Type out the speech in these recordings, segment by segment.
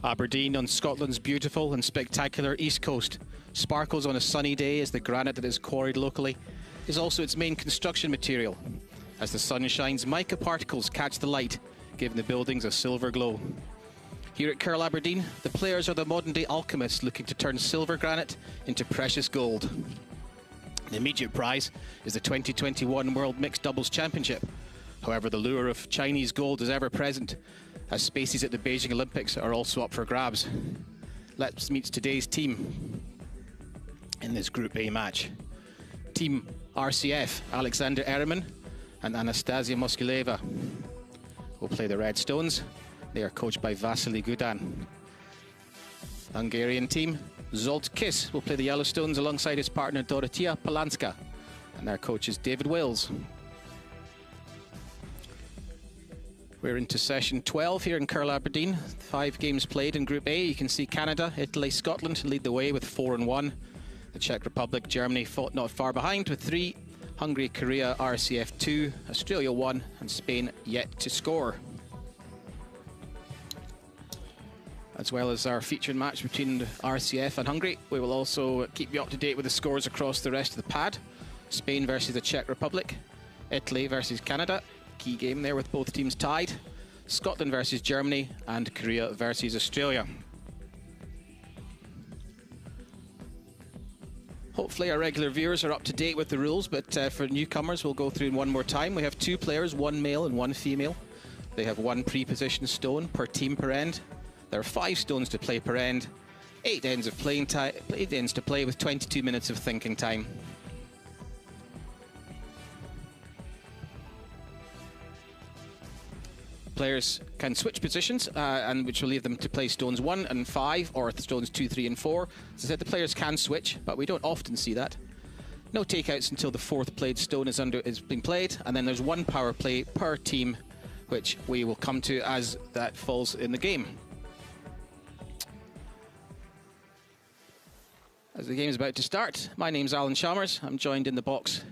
Aberdeen on Scotland's beautiful and spectacular east coast sparkles on a sunny day as the granite that is quarried locally is also its main construction material. As the sun shines, mica particles catch the light, giving the buildings a silver glow. Here at Curl Aberdeen, the players are the modern-day alchemists looking to turn silver granite into precious gold. The immediate prize is the 2021 World Mixed Doubles Championship. However, the lure of Chinese gold is ever present, as spaces at the Beijing Olympics are also up for grabs. Let's meet today's team in this Group A match. Team RCF, Alexander Ehrman and Anastasia Moskileva will play the Red Stones. They are coached by Vasily Gudan. Hungarian team, Zsolt Kiss will play the Yellowstones alongside his partner Dorothea Palanska, and their coach is David Wills. We're into session 12 here in Curl Aberdeen. 5 games played in Group A. You can see Canada, Italy, Scotland lead the way with 4-1. The Czech Republic, Germany fought not far behind with 3. Hungary, Korea, RCF 2, Australia 1, and Spain yet to score. As well as our featured match between RCF and Hungary, we will also keep you up to date with the scores across the rest of the pad. Spain versus the Czech Republic, Italy versus Canada, key game there with both teams tied, Scotland versus Germany, and Korea versus Australia. Hopefully our regular viewers are up to date with the rules, but for newcomers we'll go through one more time. We have 2 players, 1 male and 1 female. They have 1 pre-positioned stone per team per end. There are 5 stones to play per end, 8 ends of playing time, 8 ends to play with 22 minutes of thinking time. Players can switch positions, and which will leave them to play stones 1 and 5, or stones 2, 3, and 4. As I said, the players can switch, but we don't often see that. No takeouts until the 4th played stone is being played, and then there's 1 power play per team, which we will come to as that falls in the game. As the game is about to start, my name's Alan Chalmers. I'm joined in the box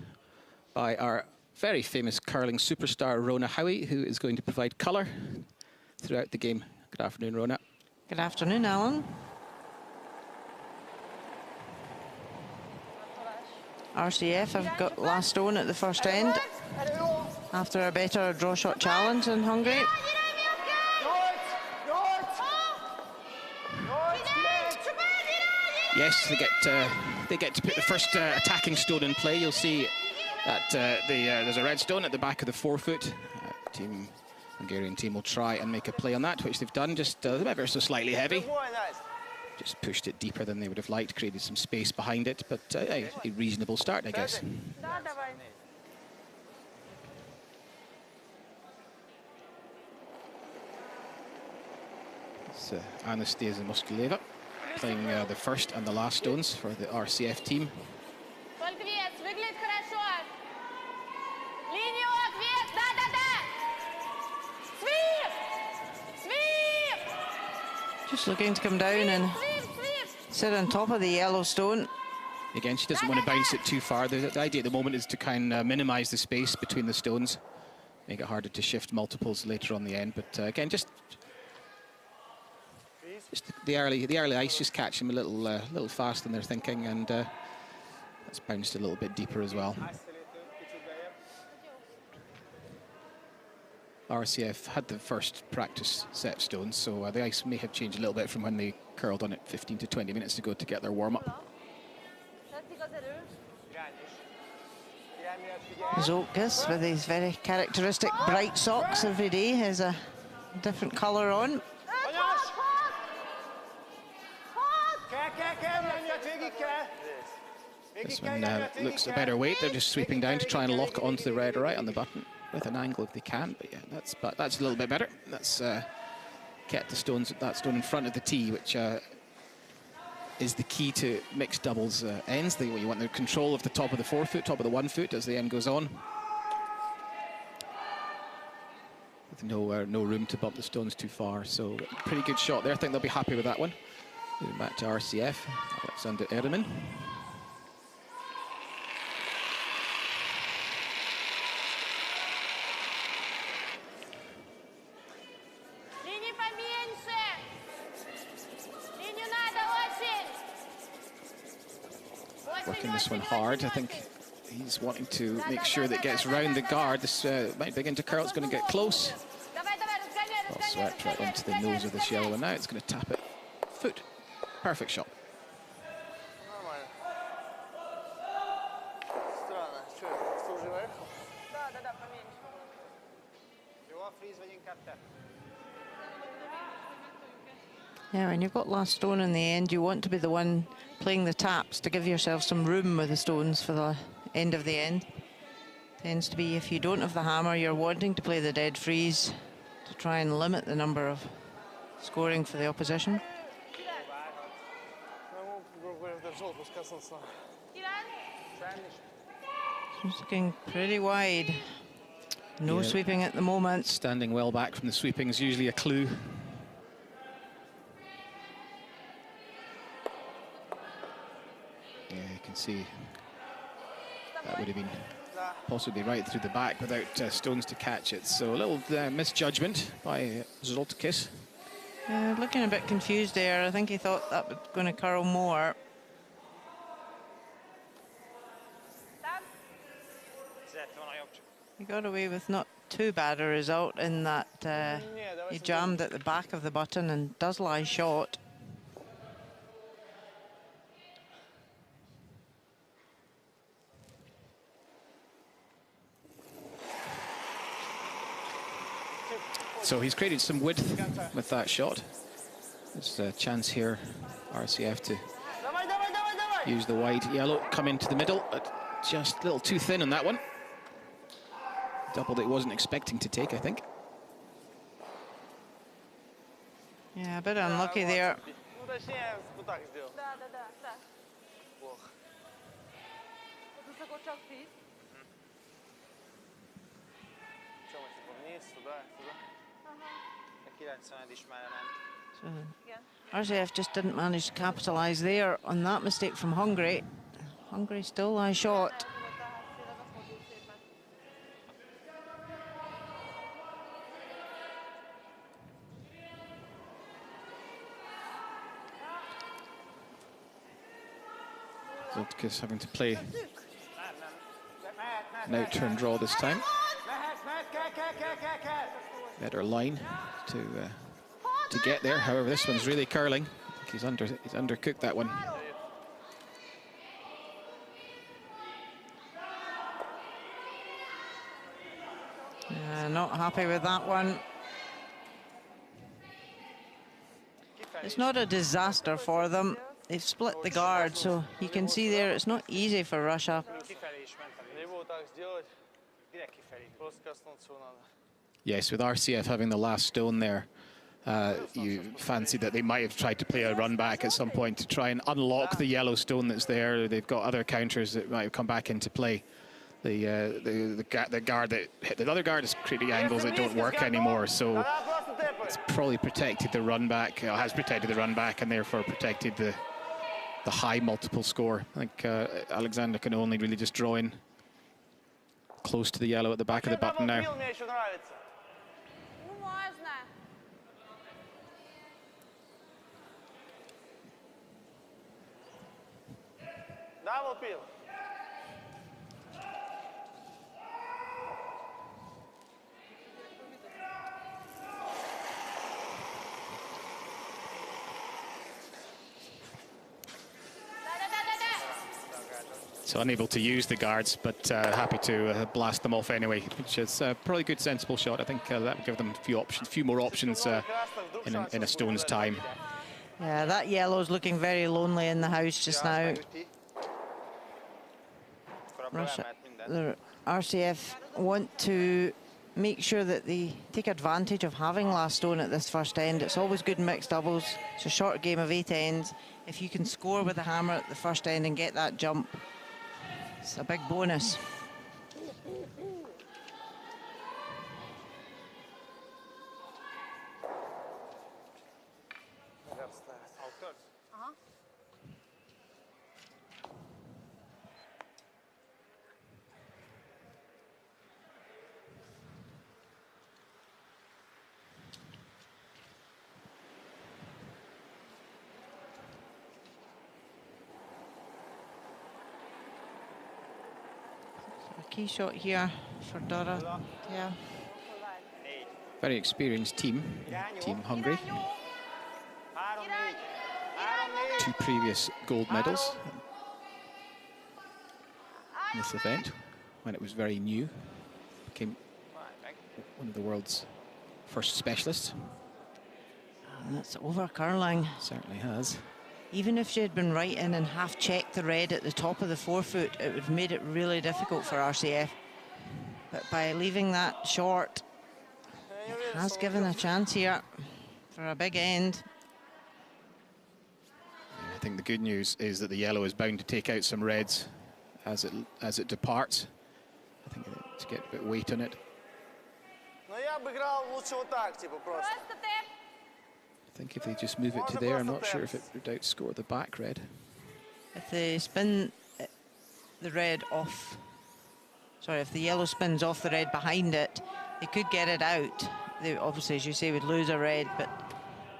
by our very famous curling superstar, Rona Howie, who is going to provide colour throughout the game. Good afternoon, Rona. Good afternoon, Alan. RCF have got last stone at the first end after a better draw shot challenge in Hungary. Yes, they get to put the first attacking stone in play. You'll see that there's a red stone at the back of the 4-foot. Hungarian team will try and make a play on that, which they've done, just ever so slightly heavy. Just pushed it deeper than they would have liked, created some space behind it, but a reasonable start, I guess. It's Anastasia Moskileva playing the first and the last stones for the RCF team. Just looking to come down and sit on top of the yellow stone. Again, she doesn't want to bounce it too far. The idea at the moment is to kind of minimise the space between the stones, make it harder to shift multiples later on the end. But again, just the early ice just catch them a little faster than they're thinking, and that's bounced a little bit deeper as well. RCF had the first practice set stones, so the ice may have changed a little bit from when they curled on it 15 to 20 minutes ago to get their warm-up. Zolkis with his very characteristic bright socks every day has a different colour on. This one looks a better weight. They're just sweeping down to try and lock onto the red right on the button with an angle if they can. But yeah, that's a little bit better. That's kept the stones, that stone in front of the tee, which is the key to mixed doubles ends. You want the control of the top of the 4-foot, top of the 1-foot as the end goes on, with no room to bump the stones too far. So pretty good shot there. I think they'll be happy with that one. Moving back to RCF, Alexander Ehrman. working this one hard. I think he's wanting to make sure that gets round the guard. This might begin to curl. It's going to get close. Well swept right onto the nose of this yellow, and now it's going to tap it. Foot. Perfect shot. Yeah, when you've got last stone in the end, you want to be the one playing the taps to give yourself some room with the stones for the end of the end. Tends to be if you don't have the hammer, you're wanting to play the dead freeze to try and limit the number of scoring for the opposition. It's looking pretty wide. No sweeping at the moment. Standing well back from the sweeping is usually a clue. Yeah, you can see that would have been possibly right through the back without stones to catch it. So a little misjudgment by Zoltkis. Looking a bit confused there. I think he thought that was going to curl more. He got away with not too bad a result in that he jammed at the back of the button and does lie short. So he's created some width with that shot. There's a chance here, RCF, to use the wide yellow, come into the middle, but just a little too thin on that one. Double that he wasn't expecting to take, I think. Yeah, a bit unlucky there. So RCF just didn't manage to capitalise there on that mistake from Hungary. Hungary still lies short. Zoltkis having to play an out-turn draw this time. Better line to get there. However, this one's really curling. I think he's undercooked that one. Not happy with that one. It's not a disaster for them. They've split the guard, so you can see there it's not easy for Russia. Yes, with RCF having the last stone there, you fancy that they might have tried to play a run back at some point to try and unlock the yellow stone that's there. They've got other counters that might have come back into play. The guard that hit the other guard is creating angles that don't work anymore, so it's probably protected the run back, has protected the run back, and therefore protected the high multiple score. I think Alexander can only really just draw in close to the yellow at the back of the button now. So unable to use the guards, but happy to blast them off anyway, which is probably a good, sensible shot. I think that would give them a few more options in a stone's time. Yeah, that yellow's looking very lonely in the house just now. Russia, the RCF want to make sure that they take advantage of having last stone at this first end. It's always good in mixed doubles. It's a short game of 8 ends. If you can score with the hammer at the first end and get that jump, it's a big bonus. key shot here for Dora. Yeah. Very experienced team, Team Hungary. 2 previous gold medals in this event when it was very new. Became one of the world's first specialists. And that's over curling. Certainly has. Even if she had been right in and half checked the red at the top of the forefoot, it would have made it really difficult for RCF. But by leaving that short, it has given a chance here for a big end. I think the good news is that the yellow is bound to take out some reds as it departs. I think to get a bit of weight on it. I think if they just move it to there, I'm not sure if it would outscore the back red. If they spin the red off, sorry, if the yellow spins off the red behind it, they could get it out. They obviously, as you say, would lose a red, but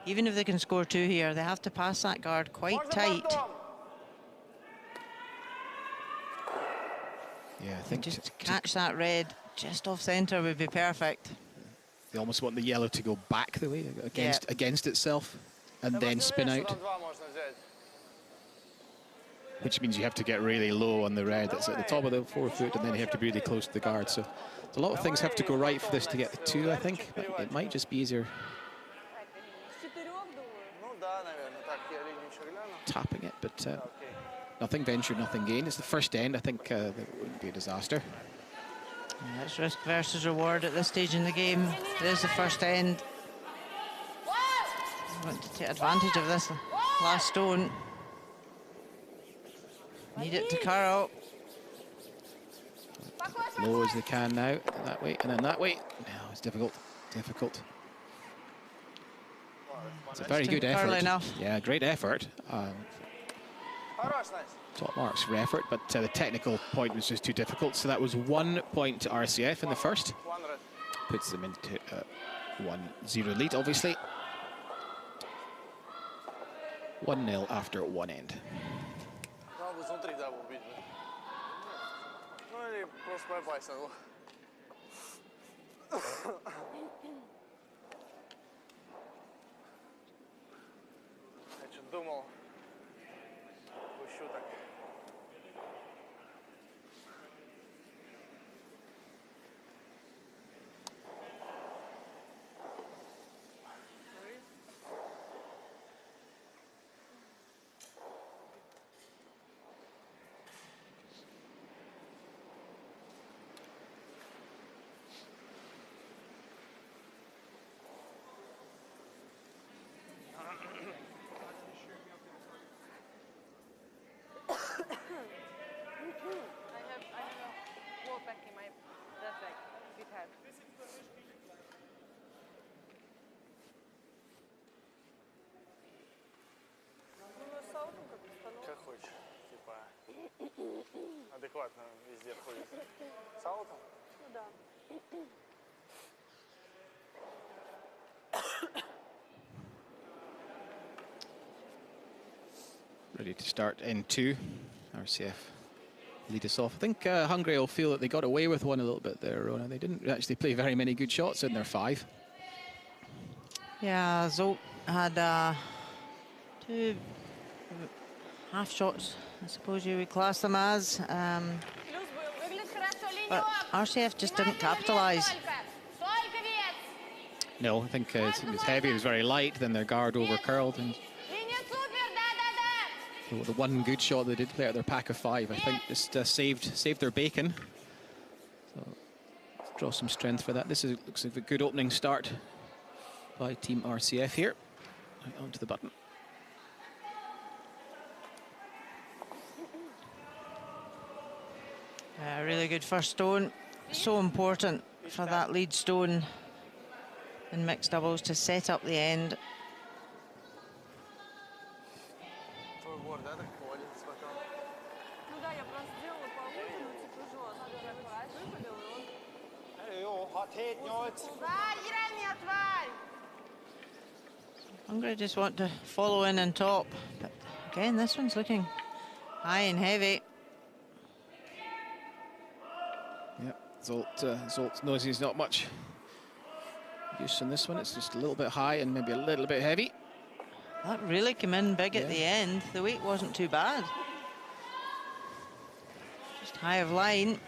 even if they can score 2 here, they have to pass that guard quite tight. Yeah, I think just catch that red just off centre would be perfect. They almost want the yellow to go back the way against itself and then spin out, which means you have to get really low on the red that's at the top of the forefoot, and then you have to be really close to the guard. So a lot of things have to go right for this to get the 2, I think, but it might just be easier tapping it, but nothing ventured, nothing gained. It's the first end. I think that wouldn't be a disaster. Yeah, it's risk versus reward at this stage in the game. It is the first end. I want to take advantage of this last stone. Need it to curl. Low as they can now, that way, and then that way. No, it's difficult, difficult. It's a very good effort. Enough. Yeah, great effort. Top marks for effort, but the technical point was just too difficult. So that was 1 point to RCF in the first. Puts them into 1-0 lead, obviously. 1-0 after 1 end. Как хочешь, типа адекватно везде ходит. С аутом? Ну да. Ready to start in 2. RCF lead us off. I think Hungary will feel that they got away with one a little bit there, Rona. They didn't actually play very many good shots in their 5. Yeah, Zolt had 2 half shots, I suppose you would class them as. But RCF just didn't capitalise. No, I think it was heavy, it was very light, then their guard over curled. And the one good shot they did play out their pack of 5, I think just saved their bacon. So let's draw some strength for that. This looks like a good opening start by Team RCF here. Right onto the button. A really good first stone. So important for that lead stone in mixed doubles to set up the end. Hungary just want to follow in on top, but again, this one's looking high and heavy. Zolt knows he's not much use on this one. It's just a little bit high and maybe a little bit heavy. That really came in big at the end. The weight wasn't too bad. Just high of line.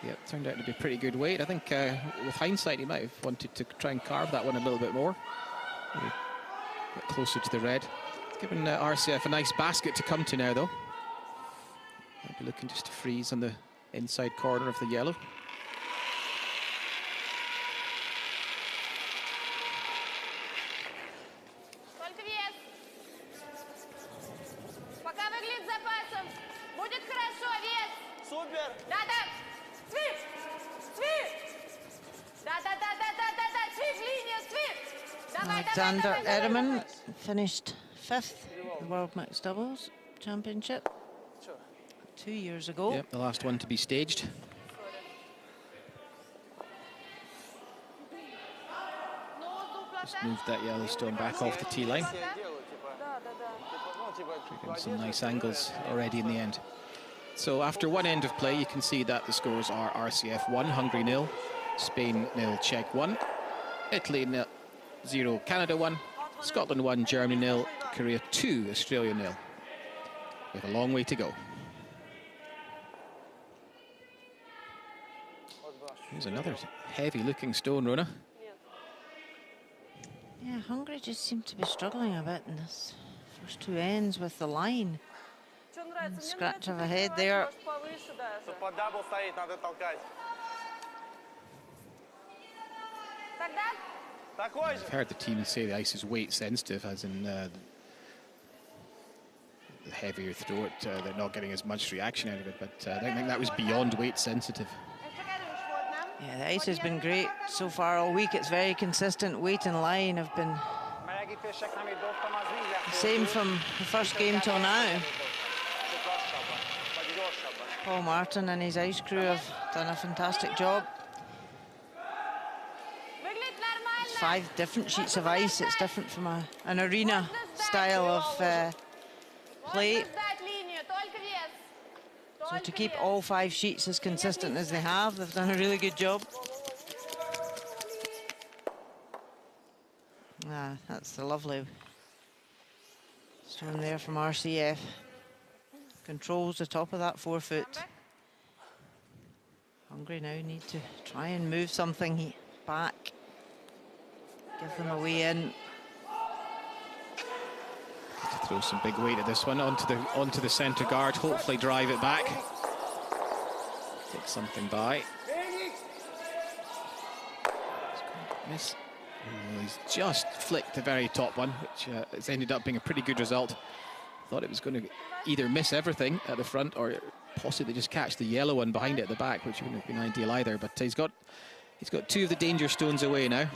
Yeah, it turned out to be a pretty good weight. I think with hindsight, he might have wanted to try and carve that one a little bit more. Maybe get closer to the red. It's given RCF a nice basket to come to now, though. Might be looking just to freeze on the inside corner of the yellow. Alexander Ehrman finished 5th in the World Mixed Doubles Championship 2 years ago. Yep, the last one to be staged. Just moved that yellow stone back off the tee line. Taking some nice angles already in the end. So after one end of play, you can see that the scores are RCF 1, Hungary 0, Spain 0, Czech 1, Italy 0, Canada 1, Scotland 1, Germany 0, Korea 2, Australia 0. We have a long way to go. Here's another heavy-looking stone, Rona. Yeah, Hungary just seemed to be struggling a bit in this first 2 ends with the line. And scratch of a head there. I've heard the team say the ice is weight sensitive, as in the heavier you throw it, they're not getting as much reaction out of it, but I think that was beyond weight sensitive. Yeah, the ice has been great so far all week. It's very consistent. Weight and line have been the same from the first game till now. Paul Martin and his ice crew have done a fantastic job. It's 5 different sheets of ice. It's different from an arena style of play. So to keep all 5 sheets as consistent as they have, they've done a really good job. That's the lovely stone there from RCF. Controls the top of that 4-foot. Hungary now need to try and move something back. Give them a way in. To throw some big weight at this one onto the centre guard, hopefully drive it back. Take something by. Miss. He's just flicked the very top one, which has ended up being a pretty good result. Thought it was going to either miss everything at the front or possibly just catch the yellow one behind it at the back, which wouldn't have been ideal either. But he's got 2 of the danger stones away now.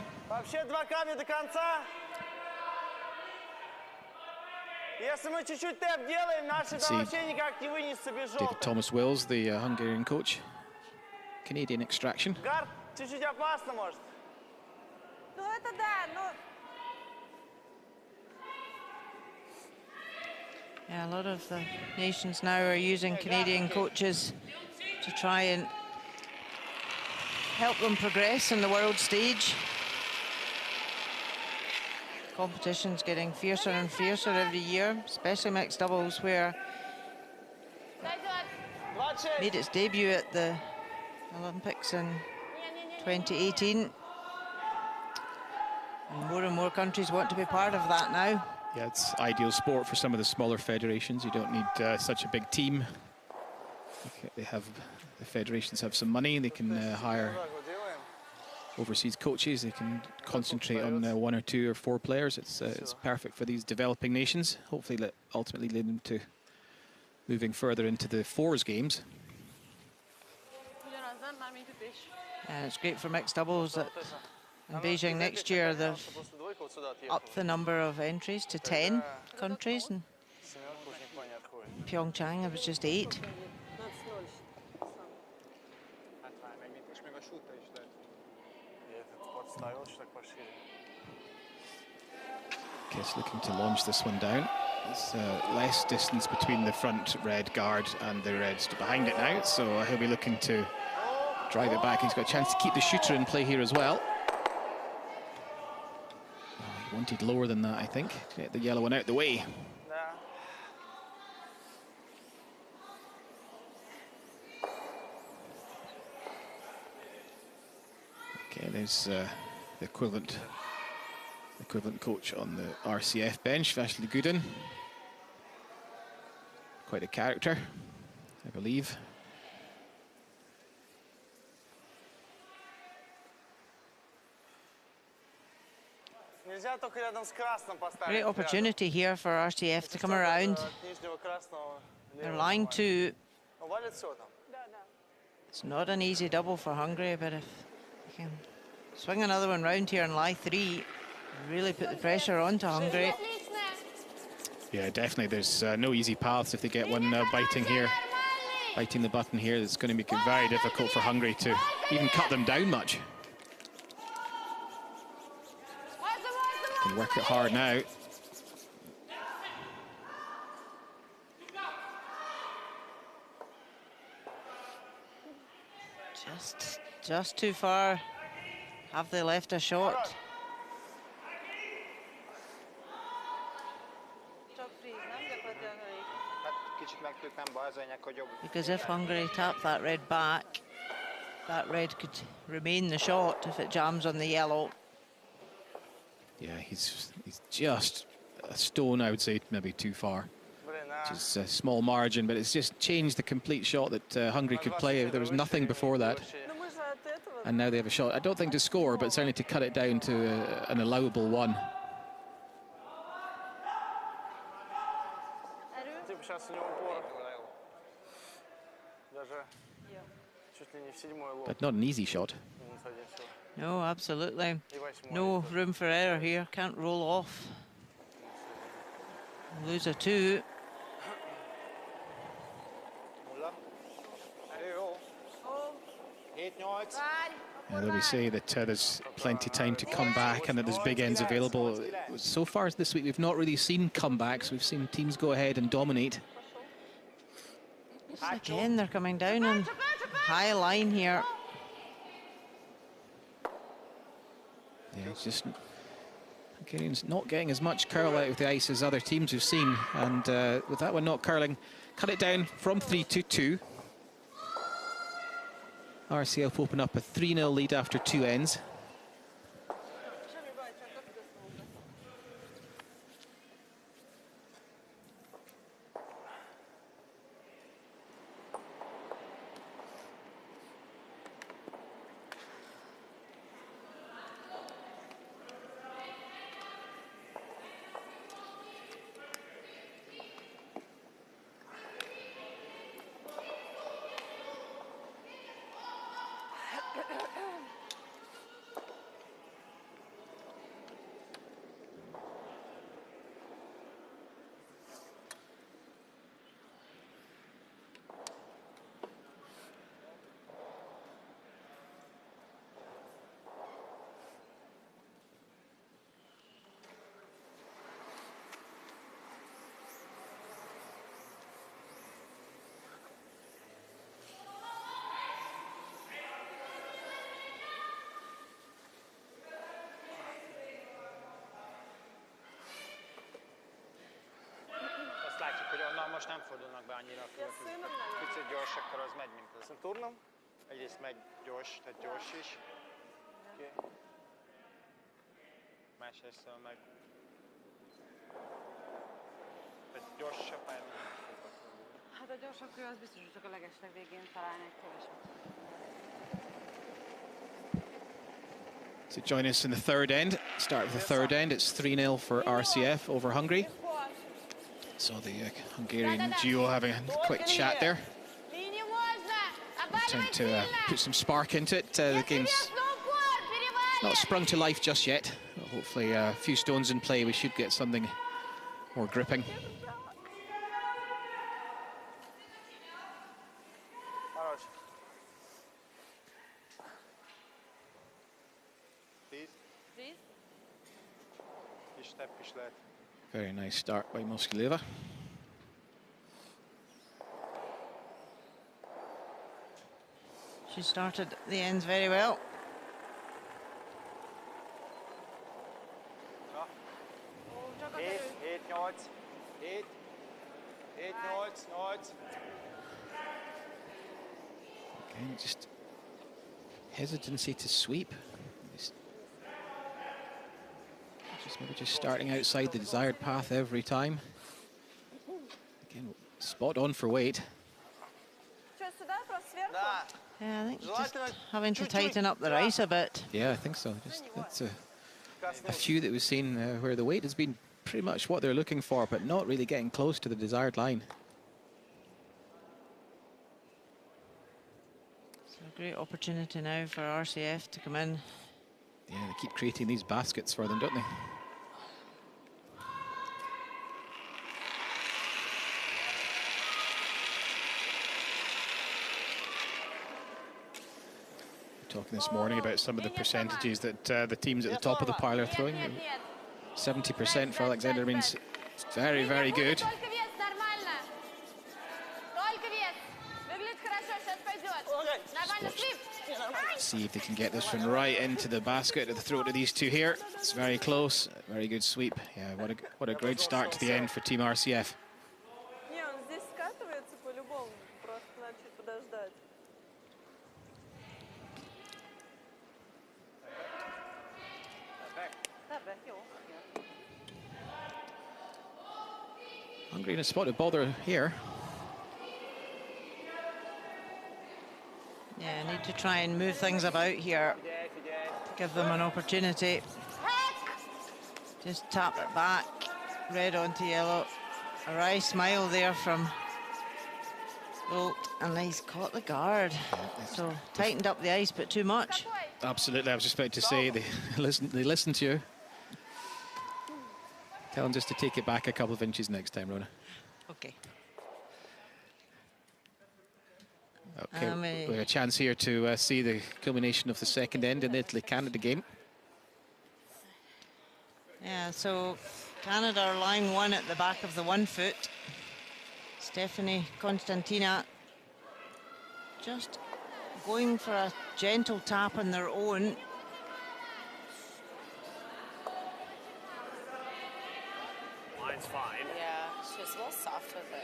David Thomas Wills, the Hungarian coach, Canadian extraction. Yeah, a lot of the nations now are using Canadian coaches to try and help them progress in the world stage. Competition's getting fiercer and fiercer every year, especially mixed doubles, where it made its debut at the Olympics in 2018. And more countries want to be part of that now. Yeah, it's ideal sport for some of the smaller federations. You don't need such a big team. The federations have some money. They can hire overseas coaches. They can concentrate on 1 or 2 or 4 players. It's perfect for these developing nations. Hopefully, ultimately lead them to moving further into the 4s games. And it's great for mixed doubles that in Beijing next year they've upped the number of entries to 10 countries. And Pyeongchang, it was just 8. Kiss looking to launch this one down. There's less distance between the front red guard and the reds to behind it now, so he'll be looking to drive it back. He's got a chance to keep the shooter in play here as well. Oh, he wanted lower than that, I think. Get the yellow one out the way. Okay, there's the equivalent coach on the RCF bench, Vasily Gudin. Quite a character, I believe. Great opportunity here for RCF to come around. They're line two. It's not an easy double for Hungary, but if they can swing another one round here and lie three, really put the pressure on to Hungary. Yeah, definitely. There's no easy paths if they get one biting the button here. It's going to make it very difficult for Hungary to even cut them down much. Can work it hard now. Just too far. Have they left a shot? Because if Hungary tap that red back, that red could remain the shot if it jams on the yellow. Yeah, he's just a stone, I would say, maybe too far. Just a small margin, but it's just changed the complete shot that Hungary could play. There was nothing before that. And now they have a shot. I don't think to score, but certainly to cut it down to an allowable one. But not an easy shot. No, absolutely. No room for error here. Can't roll off. Lose a two. Yeah, though we say that there's plenty of time to come back and that there's big ends available. So far this week, we've not really seen comebacks. We've seen teams go ahead and dominate. Again, they're coming down on high line here. Yeah, it's just Hungarians not getting as much curl out of the ice as other teams we've seen. And with that one not curling, cut it down from 3 to 2. RCF open up a 3-0 lead after 2 ends. Látjuk, hogy onnan most nem fordulnak be annyira a következők. Picit gyors, akkor az megy, mint az. Tudnom? Egyrészt megy gyors, tehát gyors is. Okay. Másrészt meg... Gyorsabb pályán nem fogok fordulni. Hát a gyorsabb kör az biztos, hogy csak a legesleg végén találni egy keveset. So join us in the third end. Start with the third end. It's 3-0 for RCF over Hungary. So the Hungarian duo having a quick chat there. Trying to put some spark into it. The game's not sprung to life just yet. Hopefully a few stones in play, we should get something more gripping. Kis tepp is lehet. Very nice start by Moskileva. She started the ends very well. Hét, 8, 8, 8, 8. Again, just hesitancy to sweep. Just maybe just starting outside the desired path every time. Again, spot on for weight. Yeah, I think just having to tighten up the rice a bit. Yeah, I think so. Just that's a few that we've seen where the weight has been pretty much what they're looking for, but not really getting close to the desired line. So a great opportunity now for RCF to come in. Yeah, they keep creating these baskets for them, don't they? Talking this morning about some of the percentages that the teams at the top of the pile are throwing. 70% for Alexander means it's very, very good. See if they can get this one right into the basket at the throat of these two here. It's very close. Very good sweep. Yeah, what a great start to the end for Team RCF. Hungary in a spot of bother here. Yeah, need to try and move things about here to give them an opportunity. Just tap it back, red onto yellow. A wry smile there from Bolt, and he's caught the guard. So tightened up the ice, but too much. Absolutely, I was just about to say they listen to you. Tell them just to take it back a couple of inches next time, Rona. Okay. Okay, we have a chance here to see the culmination of the second end in the Italy-Canada game. Yeah, so Canada are line one at the back of the 1 foot. Stephanie Constantina just going for a gentle tap on their own. Line's fine. Yeah, she's a little soft with it.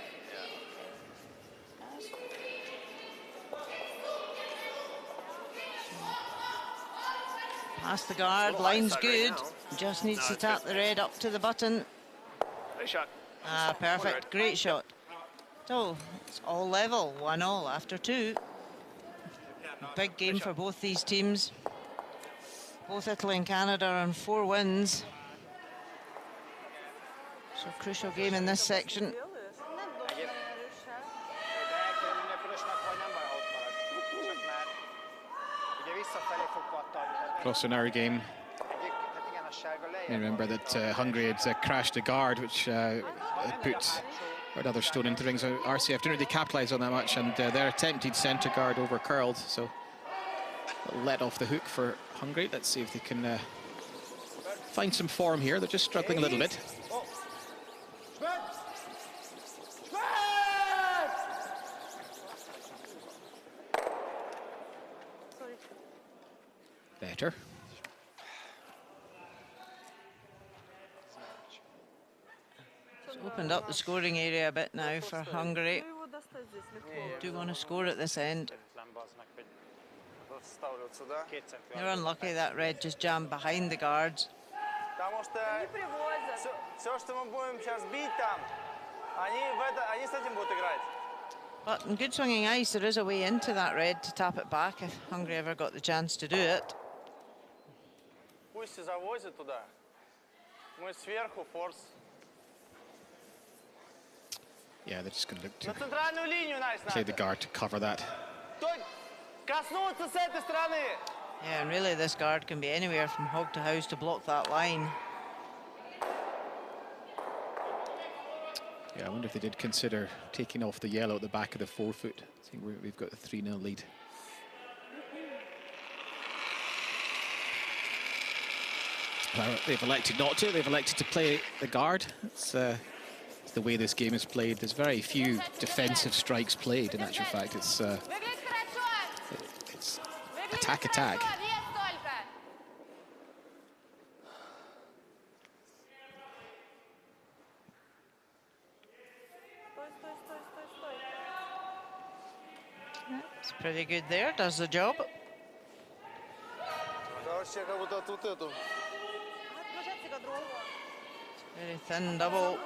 Past the guard, line's good. Just needs to tap the red up to the button. Nice shot. Ah, perfect, great shot. So it's all level, 1-1 after 2. Big game for both these teams. Both Italy and Canada are on 4 wins. So crucial game in this section. Across an hour game. Remember that Hungary had crashed a guard, which put another stone into the ring. So RCF didn't really capitalise on that much, and their attempted centre guard over curled. So let off the hook for Hungary. Let's see if they can find some form here. They're just struggling a little bit. Better. It's opened up the scoring area a bit now for Hungary. Do want to score at this end. They're unlucky that red just jammed behind the guards. But in good swinging ice, there is a way into that red to tap it back if Hungary ever got the chance to do it. Yeah, they're just going to look to play the guard to cover that. Yeah, and really this guard can be anywhere from hog to house to block that line. Yeah, I wonder if they did consider taking off the yellow at the back of the 4 foot. I think we've got a 3-0 lead. Well, they've elected not to. They've elected to play the guard. It's the way this game is played. There's very few defensive strikes played, in actual fact. It's attack, attack. It's pretty good there, does the job. Very thin double.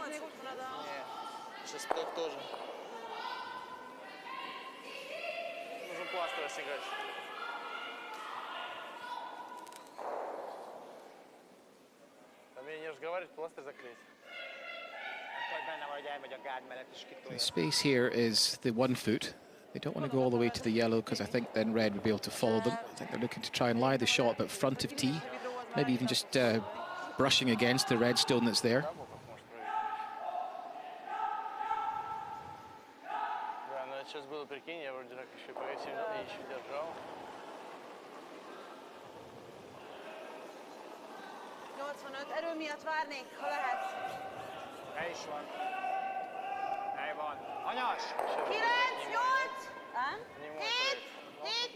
The space here is the 1 foot. They don't want to go all the way to the yellow because I think then red would be able to follow them. I think they're looking to try and lie the shot but front of tee, maybe even just brushing against the red stone that's there. Erő miatt várnék, ha lehet. Hely is van. Hely van. Anyas! 9, 8, 7, 8, 8,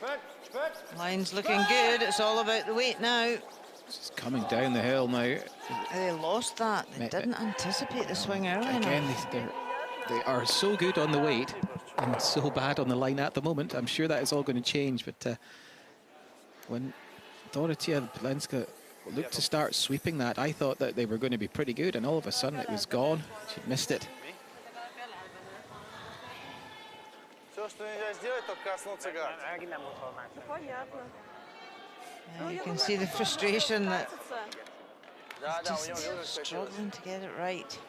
8, 8. Line's looking good. It's all about the weight now. It's coming down the hill now. They lost that. They didn't anticipate the swing early Again, enough. they are so good on the weight and so bad on the line at the moment. I'm sure that is all going to change, but when Dorothea Blenska looked to start sweeping that, I thought that they were going to be pretty good, and all of a sudden it was gone. She missed it. Yeah, you can see the frustration that just struggling to get it right.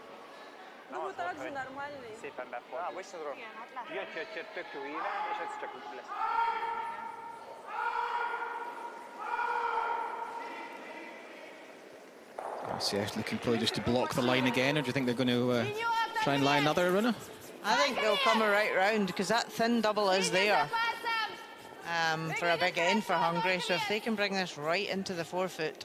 RCF looking probably just to block the line again, or do you think they're going to try and lie another runner? I think they'll come right round because that thin double is there for a big end for Hungary. So if they can bring this right into the 4 foot.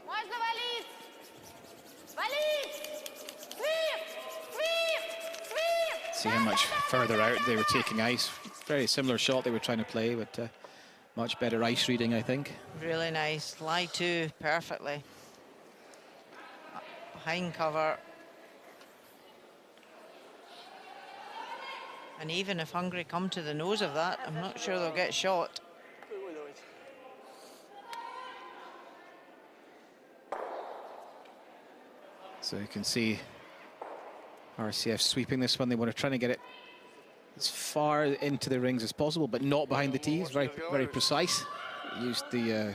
See how much further out they were taking ice. Very similar shot they were trying to play, but much better ice reading, I think. Really nice. Lie 2 perfectly. Behind cover. And even if Hungary come to the nose of that, I'm not sure they'll get shot. So you can see RCF sweeping this one. They want to try and get it as far into the rings as possible, but not behind the tees. Very, very precise. Used the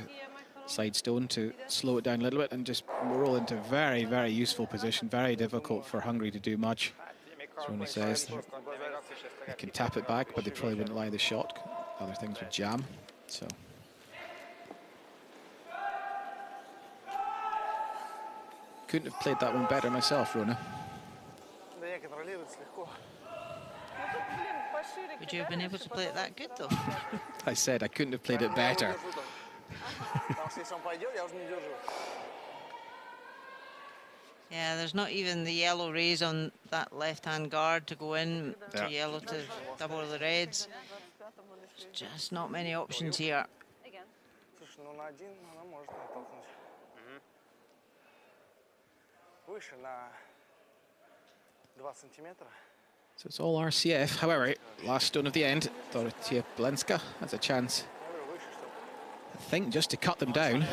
side stone to slow it down a little bit and just roll into very, very useful position. Very difficult for Hungary to do much. Ronnie says they can tap it back, but they probably wouldn't lie the shot. Other things would jam. So couldn't have played that one better myself, Rona. Would you have been able to play it that good though? I said I couldn't have played it better. Yeah, there's not even the yellow rays on that left-hand guard to go in to yellow to double the reds. There's just not many options here. So it's all RCF. However, last stone of the end, Dorothea Blenska has a chance, I think, just to cut them down.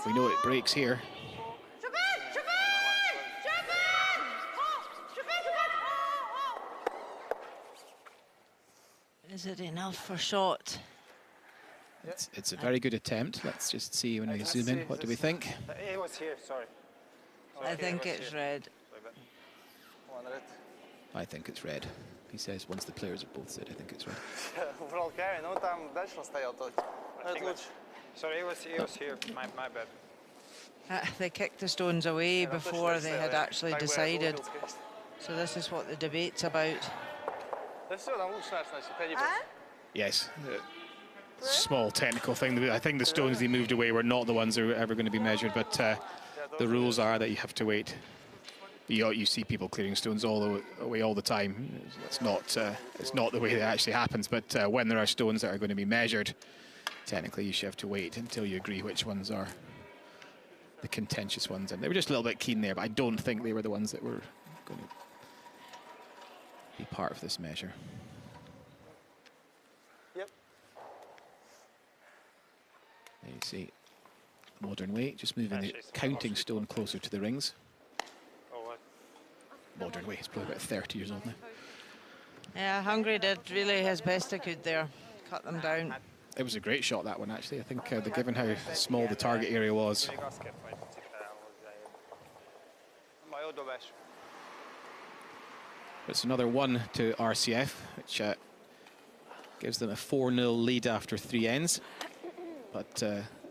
We know it breaks here. Is it enough for shot? It's a very good attempt. Let's just see when we zoom in. What do we think? It was here, sorry. I think it's red. I think it's red. He says once the players have both said, I think it's red. Sorry, it was here. My bad. They kicked the stones away before they had actually decided. So this is what the debate's about. Yes. Small technical thing. I think the stones they moved away were not the ones that were ever going to be measured, but the rules are that you have to wait. You see people clearing stones all the way all the time. It's not the way that actually happens, but when there are stones that are going to be measured, technically you should have to wait until you agree which ones are the contentious ones. And they were just a little bit keen there, but I don't think they were the ones that were going to be part of this measure. Yep. There you see, modern way, just moving the counting stone closer to the rings. Modern way, it's probably about 30 years old now. Yeah, Hungary did really his best he could there, cut them down. It was a great shot, that one, actually. I think, given how small the target area was. It's another 1 to RCF, which gives them a 4-0 lead after 3 ends. But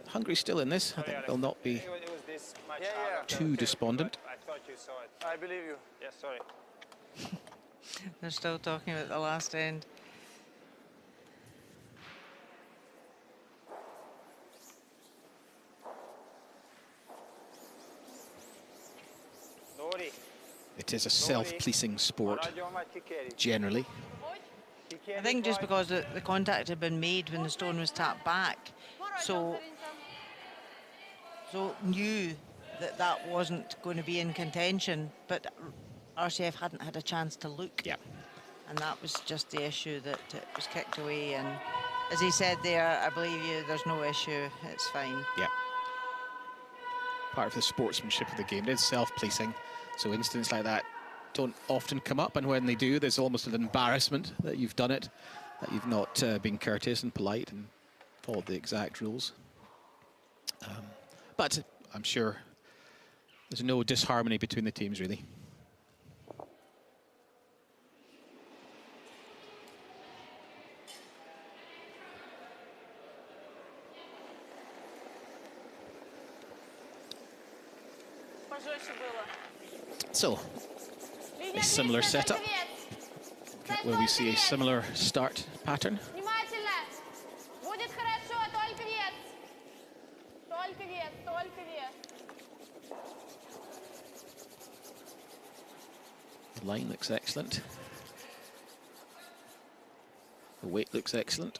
Hungary's still in this. I think they'll not be too despondent. I believe you. Yes, sorry. They're still talking about the last end. It is a self-policing sport, generally. I think just because the contact had been made when the stone was tapped back, so knew that that wasn't going to be in contention, but RCF hadn't had a chance to look. Yeah. And that was just the issue, that it was kicked away. And as he said there, I believe you, there's no issue, it's fine. Yeah. Part of the sportsmanship of the game. It is self-policing, so incidents like that don't often come up, and when they do, there's almost an embarrassment that you've done it, that you've not been courteous and polite and followed the exact rules. But I'm sure there's no disharmony between the teams, really. So, a similar setup, where we see a similar start pattern. The line looks excellent. The weight looks excellent.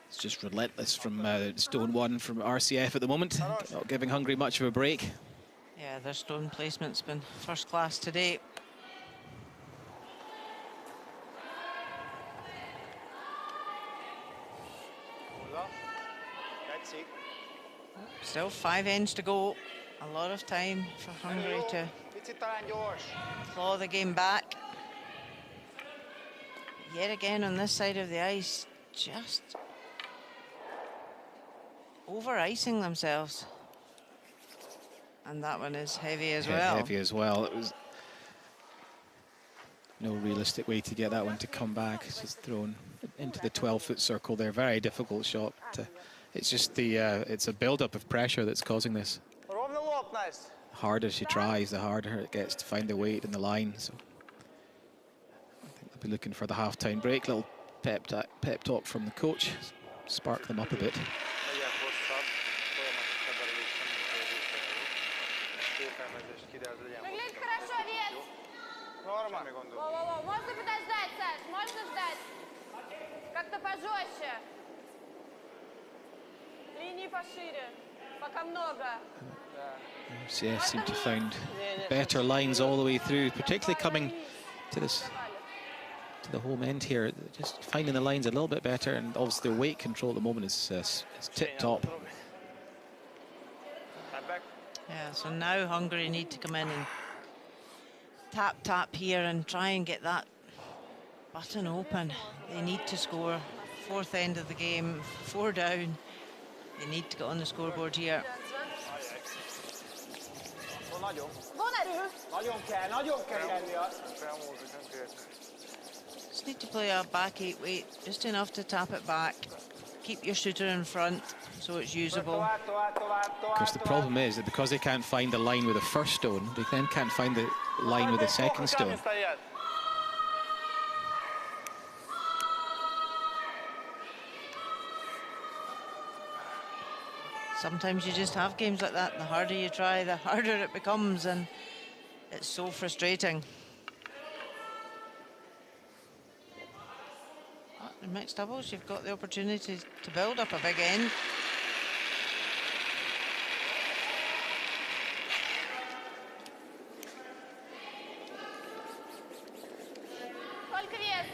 It's just relentless from stone 1 from RCF at the moment, not giving Hungary much of a break. Yeah, their stone placement's been first class today. Still 5 ends to go. A lot of time for Hungary to claw the game back. Yet again on this side of the ice, just over-icing themselves. And that one is heavy as well. Heavy as well. It was no realistic way to get that one to come back. It's just thrown into the 12-foot circle there. Very difficult shot. It's just it's a build-up of pressure that's causing this. The harder she tries, the harder it gets to find the weight in the line. So I think they'll be looking for the half-time break. Little pep talk from the coach. Spark them up a bit. Можно подождать, Саш, можно ждать. Как-то пожестче. Линии пошире. Пока много. RCF seem to find better lines all the way through, particularly coming to the home end here. Just finding the lines a little bit better, and obviously their weight control at the moment is tip-top. Yeah, so now Hungary need to come in and tap here and try and get that button open. They need to score. 4th end of the game, 4 down. They need to get on the scoreboard here. Just need to play a back 8 weight, just enough to tap it back. Keep your shooter in front, so it's usable. Of course, the problem is that because they can't find the line with the first stone, they then can't find the line with the second stone. Sometimes you just have games like that. The harder you try, the harder it becomes, and it's so frustrating. In mixed doubles, you've got the opportunity to build up a big end. Только вес.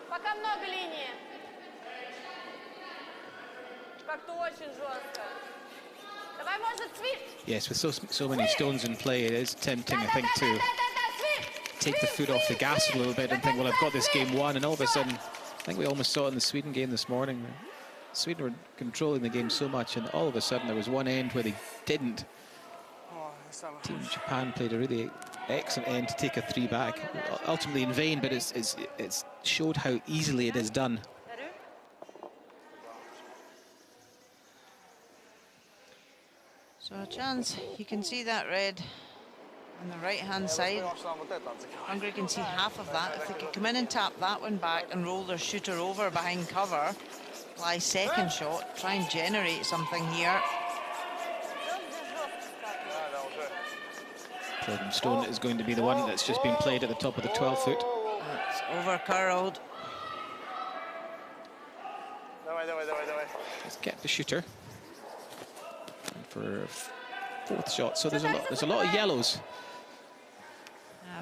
Пока много линии. Как-то очень жестко. Давай, может, свип. Yes, with so many stones in play, it is tempting, I think, to take the foot off the gas a little bit and think, well, I've got this game won, and all of a sudden, I think we almost saw it in the Sweden game this morning. Sweden were controlling the game so much, and all of a sudden there was one end where they didn't. Team Japan played a really excellent end to take a 3 back, ultimately in vain, but it's showed how easily it is done. So a chance, you can see that red on the right-hand side. Hungary can see half of that. If they could come in and tap that one back and roll their shooter over behind cover, lie second shot, try and generate something here. Problem stone is going to be the one that's just been played at the top of the 12-foot. It's over-curled. Let's get the shooter. And for fourth shot, so there's a lot of yellows.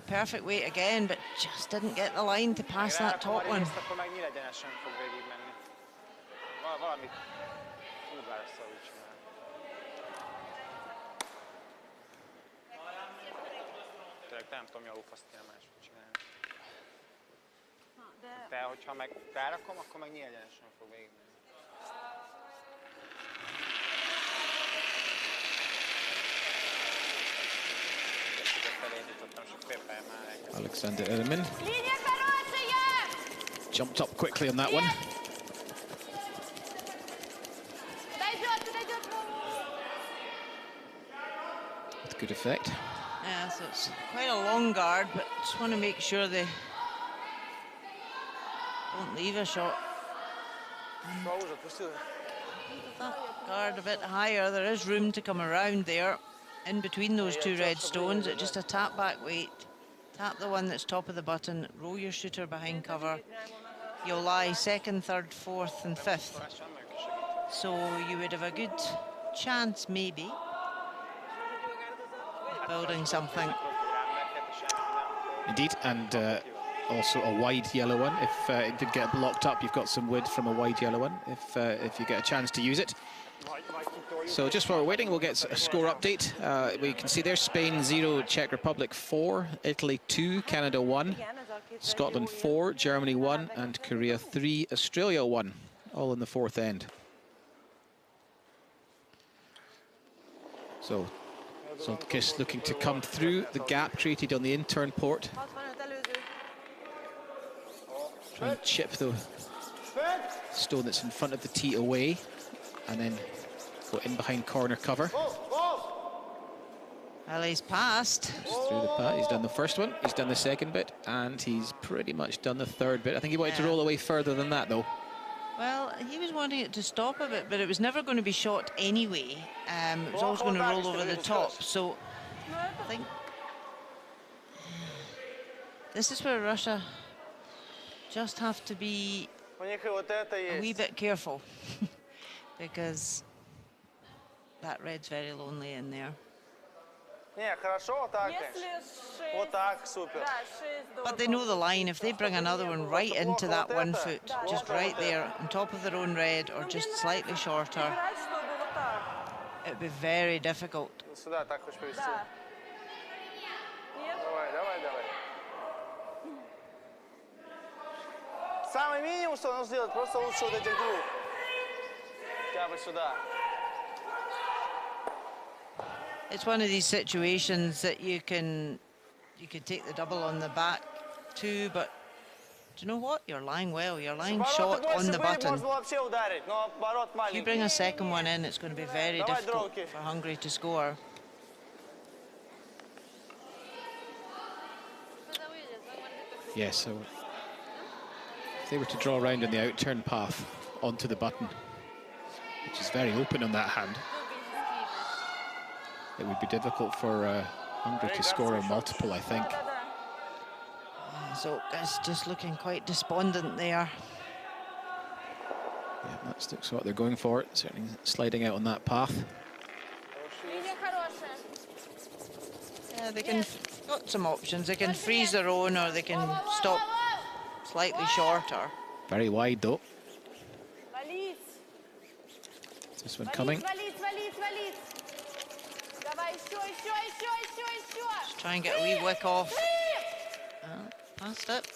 Perfect weight again, but just didn't get the line to pass that top one. Nem tudom jól ufasztani, máshogy csinálni. De hogyha meg rárakom, akkor meg nyíl egyenesen fog végigmenni. Alexander Ermin jumped up quickly on that one. With good effect. Yeah, so it's quite a long guard, but just want to make sure they don't leave a shot. That guard a bit higher, there is room to come around there in between those two red stones. It's just a tap back weight, tap the one that's top of the button, roll your shooter behind cover. You'll lie second, third, fourth and fifth, so you would have a good chance maybe building something. Indeed, and also a wide yellow one. If it did get blocked up, you've got some wood from a wide yellow one if you get a chance to use it. So just while we're waiting, we'll get a score update. We can see there Spain 0, Czech Republic 4, Italy 2, Canada 1, Scotland 4, Germany 1, and Korea 3, Australia 1, all in the fourth end. So Soltkis looking to come through the gap created on the in-turn port. Try and chip the stone that's in front of the tee away, and then go in behind corner cover. Well, he's passed. Through the pat. He's done the first one, he's done the second bit, and he's pretty much done the third bit. I think he wanted to roll away further than that, though. Well, he was wanting it to stop a bit, but it was never going to be shot anyway. It was always going to roll over the top. So I think this is where Russia just have to be a wee bit careful because that red's very lonely in there. But they know the line. If they bring another one right into that 1 foot, just right there on top of their own red or just slightly shorter, it would be very difficult. Самый минимум, что нужно сделать, просто лучше вот этих двух. Хотя бы сюда. It's one of these situations that you can take the double on the back too, but you know what? You're lying well. You're lying short on the button. If you bring a second one in, it's going to be very difficult for Hungary to score. Yeah, so if they were to draw around in the outturn path onto the button, which is very open on that hand, it would be difficult for Hungary to score a multiple, I think. So it's just looking quite despondent there. Yeah, that's what they're going for. Certainly sliding out on that path. Yeah, they can got some options. They can freeze their own, or they can stop slightly shorter. Very wide though. Is this one coming? Just try and get a wee wick off. Past it.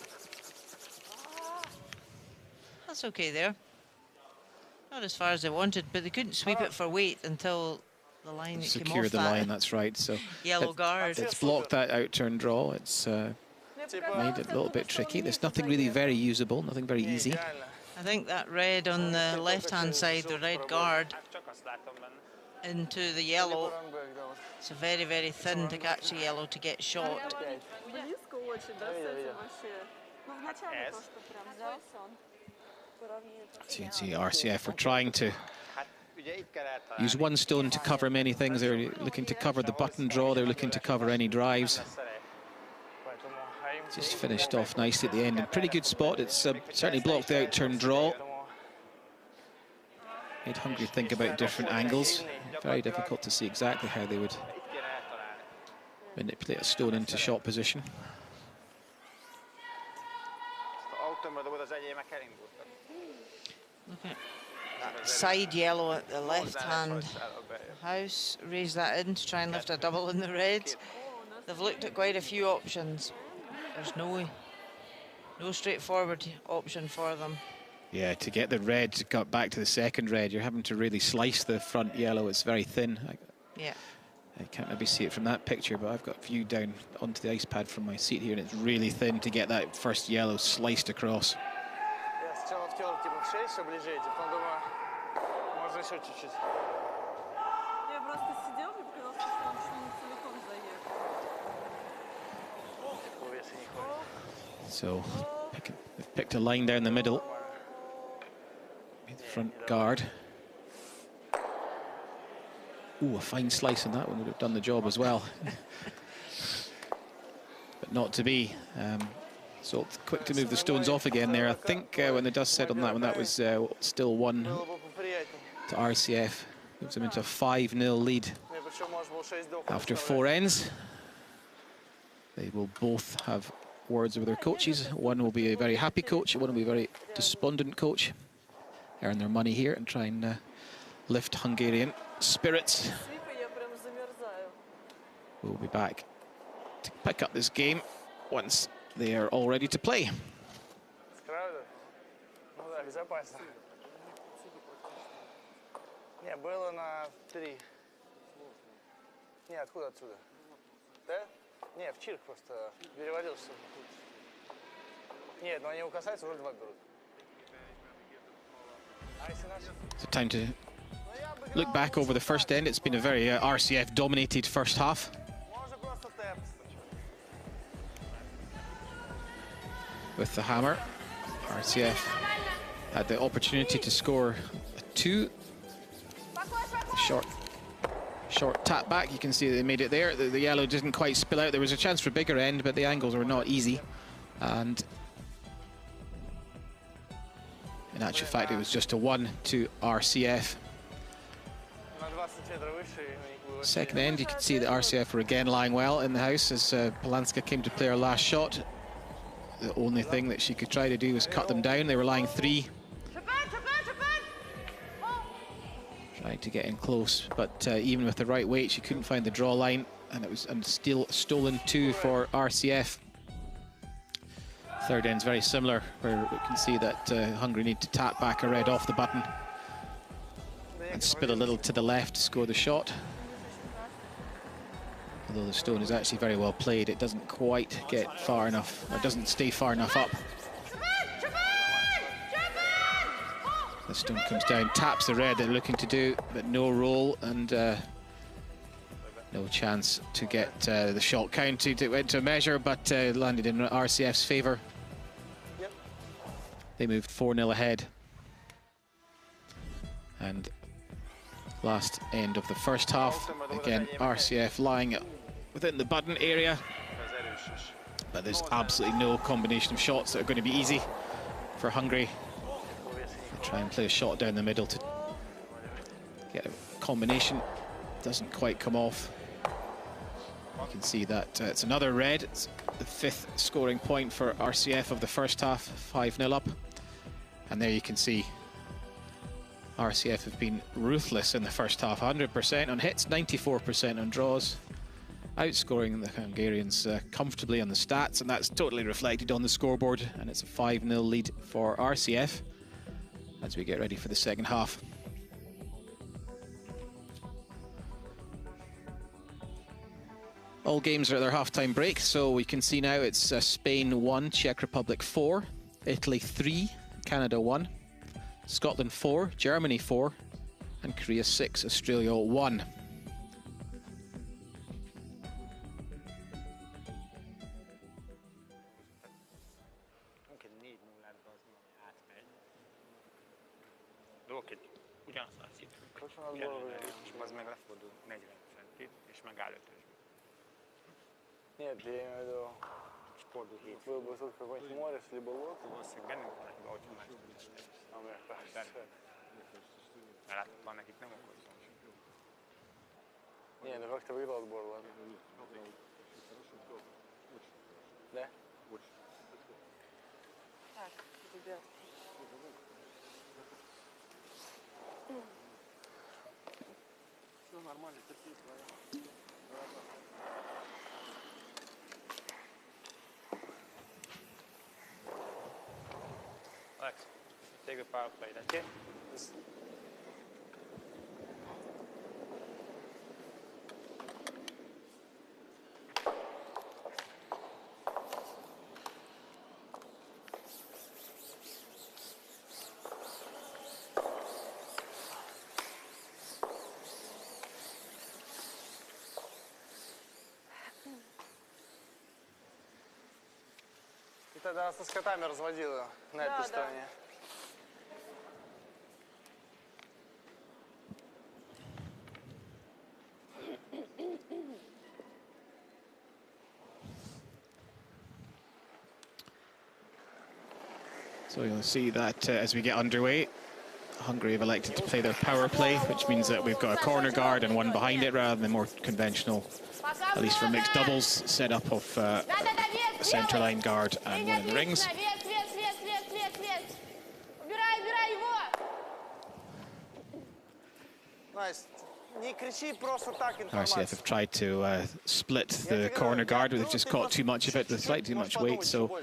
That's okay there. Not as far as they wanted, but they couldn't sweep it for weight until the line came off. Secure the line, that's right. So yellow guard. It's blocked that outturn draw. It's made it a little bit tricky. There's nothing really very usable, nothing very easy. I think that red on the left-hand side, the red guard, into the yellow. It's very, very thin to catch the yellow to get shot. So you can see RCF were trying to use one stone to cover many things. They're looking to cover the button draw. They're looking to cover any drives. Just finished off nicely at the end. In pretty good spot. It's certainly blocked the outturn draw. Made Hungary think about different angles. Very difficult to see exactly how they would manipulate a stone into shot position. Look at that side yellow at the left-hand house. Raise that in to try and lift a double in the red. They've looked at quite a few options. There's no straightforward option for them. Yeah, to get the red got back to the second red, you're having to really slice the front yellow. It's very thin. Yeah. I can't maybe see it from that picture, but I've got a view down onto the ice pad from my seat here, and it's really thin to get that first yellow sliced across. So they've picked a line down the middle. Made the front guard. Ooh, a fine slice on that one would have done the job as well. But not to be. So quick to move the stones off again there. I think when the dust settled on that one, that was still 1 to RCF. Moves them into a 5-0 lead after 4 ends. They will both have words with their coaches. One will be a very happy coach, one will be a very despondent coach. Earn their money here and try and lift Hungarian spirits. We'll be back to pick up this game once they are all ready to play. So time to look back over the first end. It's been a very RCF dominated first half. With the hammer, RCF had the opportunity to score a 2. Short tap back, you can see they made it there. The yellow didn't quite spill out. There was a chance for a bigger end, but the angles were not easy. And in actual fact, it was just a 1 to RCF. Second end, you can see that RCF were again lying well in the house as Polanska came to play her last shot. The only thing that she could try to do was cut them down. They were lying 3. Trying to get in close, but even with the right weight, she couldn't find the draw line, and it was still stolen 2 for RCF. Third end's very similar, where we can see that Hungary need to tap back a red off the button and spill a little to the left to score the shot. Although the stone is actually very well played, it doesn't quite get far enough, or doesn't stay far enough up. The stone comes down, taps the red they're looking to do, but no roll and no chance to get the shot counted. It went to a measure, but landed in RCF's favour. Yep. They moved 4-0 ahead. And last end of the first half, again RCF lying within the button area, but there's absolutely no combination of shots that are going to be easy for Hungary. They try and play a shot down the middle to get a combination, doesn't quite come off. You can see that it's another red. It's the 5th scoring point for RCF of the first half, 5-0 up. And there you can see RCF have been ruthless in the first half, 100% on hits, 94% on draws, outscoring the Hungarians comfortably on the stats, and that's totally reflected on the scoreboard, and it's a 5-0 lead for RCF as we get ready for the second half. All games are at their half-time break, so we can see now it's Spain 1, Czech Republic 4, Italy 3, Canada 1, Scotland 4, Germany 4, and Korea 6, Australia 1. Нет, я имею в виду был бы тут какое-нибудь море, либо лодка. Не, ну как-то выиграл отбор, ладно. Да? Так, ребят. Все нормально, терпи, твоя. Alex, take the power play, okay? И тогда со скотами разводила на этой стороне. So you'll see that as we get underway, Hungary have elected to play their power play, which means that we've got a corner guard and one behind it rather than more conventional, at least for mixed doubles, set up of a centre line guard and one in the rings. RCF have tried to split the corner guard, but they've just caught too much of it with slightly too much weight. So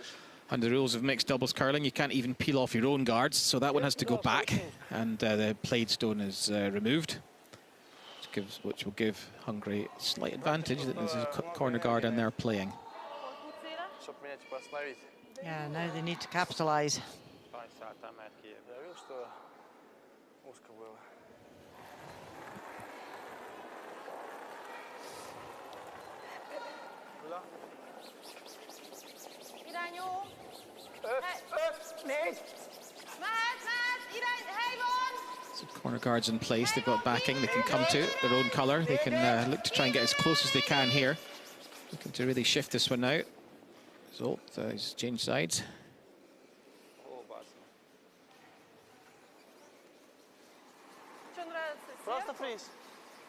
under the rules of mixed doubles curling, you can't even peel off your own guards, so that one has to go back, and the played stone is removed, which will give Hungary a slight advantage that there's a corner guard and they're playing. Yeah, now they need to capitalise. So corner guards in place, they've got backing, they can come to their own colour, they can look to try and get as close as they can here. Looking to really shift this one out. So he's changed sides.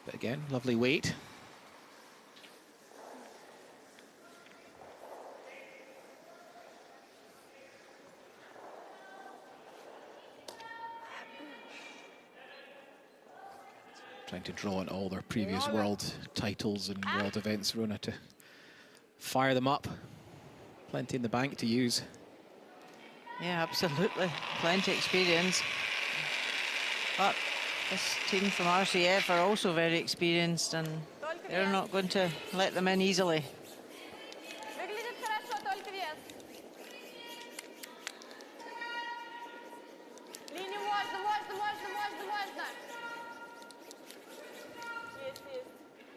But again, lovely weight. Trying to draw on all their previous world titles and world events, Rona, to fire them up. Plenty in the bank to use. Yeah, absolutely. Plenty of experience. But this team from RCF are also very experienced, and they're not going to let them in easily.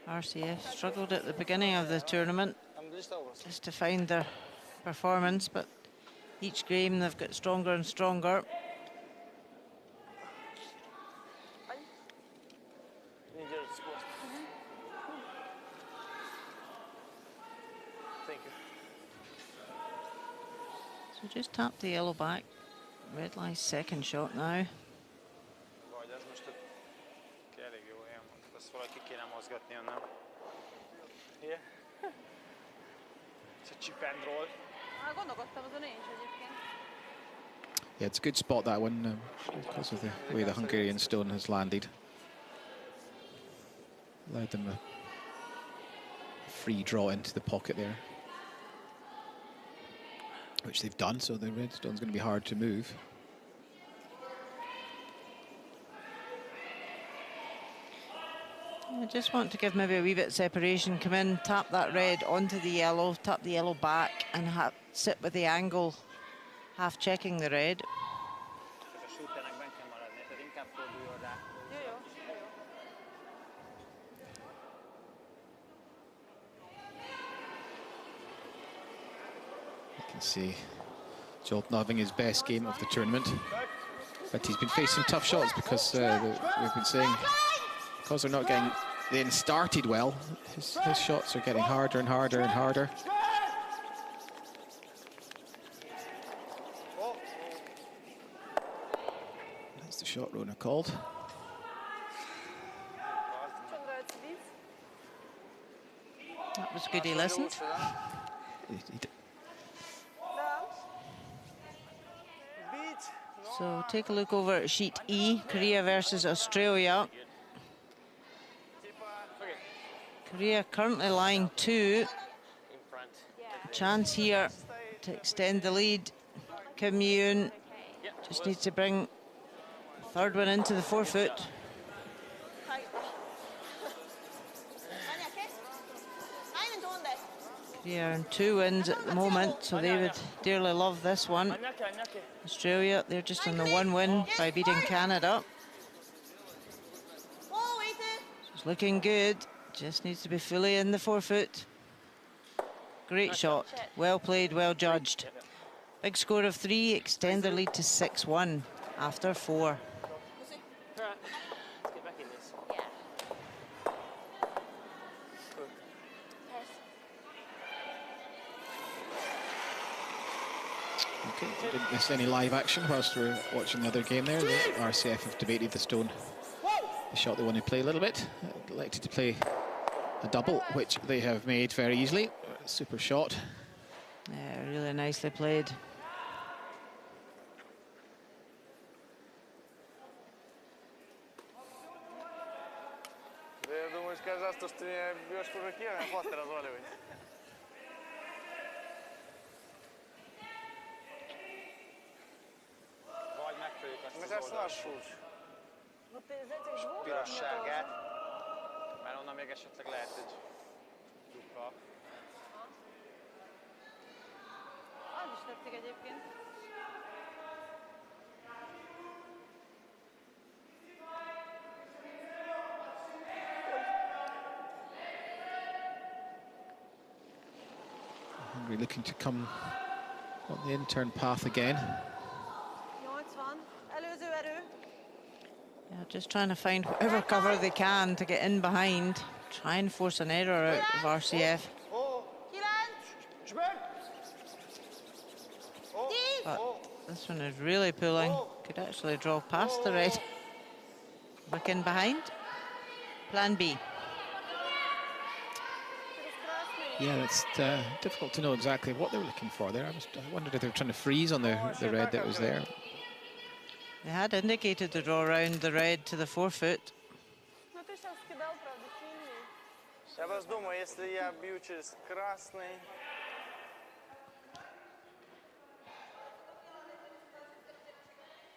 RCF struggled at the beginning of the tournament just to find their performance, but each game they've got stronger and stronger. Thank you. So just tap the yellow back. Red line's second shot now. Vagy ez most elég jó helyen mondtad, azt valaki kéne mozgatni onnan. Yeah. It's a chip and roll. Gondolkodtam azon én is egyébként. Yeah, it's a good spot, that one, because of the way the Hungarian stone has landed. Allowed them a free draw into the pocket there, which they've done, so the red stone's going to be hard to move. I just want to give maybe a wee bit of separation. Come in, tap that red onto the yellow, tap the yellow back, and sit with the angle, half checking the red. Csak a shooternek bent kell maradni, tehát inkább forduljon rá. Jó, jó, jó. You can see Job not having his best game of the tournament, but he's been facing tough shots because we've been saying, because they're not getting then started well, his shots are getting harder and harder and harder. That's the shot Rona called. That was good, he listened. So take a look over at sheet E, Korea versus Australia. Korea currently lying 2. A chance here to extend the lead. Kim Yoon just needs to bring the third one into the forefoot. Korea on 2 wins at the moment, so they would dearly love this one. Australia, they're just on the 1 win by beating Canada. It's looking good. Just needs to be fully in the forefoot. Great shot. Well played, well judged. Big score of 3, extend their lead to 6-1 after 4. Let's get back in this. Okay, didn't miss any live action whilst we're watching the other game there. The RCF have debated the stone, the shot they want to play a little bit. Elected to play a double, which they have made very easily. Super shot. Yeah, really nicely played. Я думаю, скажешь, что ты меня бьешь по руке, а хватит разваливать. Vagy megtöljük azt Мне az кажется, oldalt, наш шут. piros-sárgát, mert onnan még esetleg lehet egy lyuka. Az is tetszik egyébként. Hungary looking to come on the in-turn path again. 80. Előző erő. Yeah, just trying to find whatever cover they can to get in behind. Try and force an error out of RCF. 9. But this one is really pulling. Could actually draw past the red. Look in behind. Plan B. Yeah, it's difficult to know exactly what they were looking for there. I wondered if they were trying to freeze on the red that was there. They had indicated to draw around the red to the forefoot. Ну ты сейчас кидал, правда, сильный. Я просто думаю, если я бью через красный...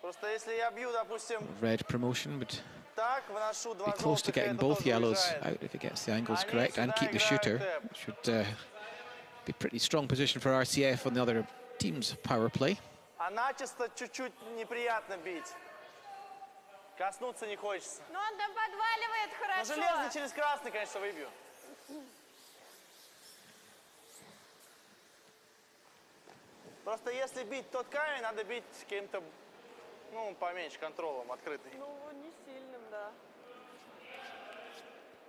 Просто если я бью, допустим, Red promotion would так, выношу be два close to желтых, getting это both тоже yellows уезжает. out if it gets the angles correct and keep the shooter, which would be pretty strong position for RCF on the other team's power play. А начисто чуть-чуть неприятно бить. Коснуться не хочется. Ну, он там подваливает Но хорошо. железный через красный, конечно, выбью. Просто если бить тот камень, надо бить каким-то, ну, поменьше контролом, открытый. Ну, не сильным, да.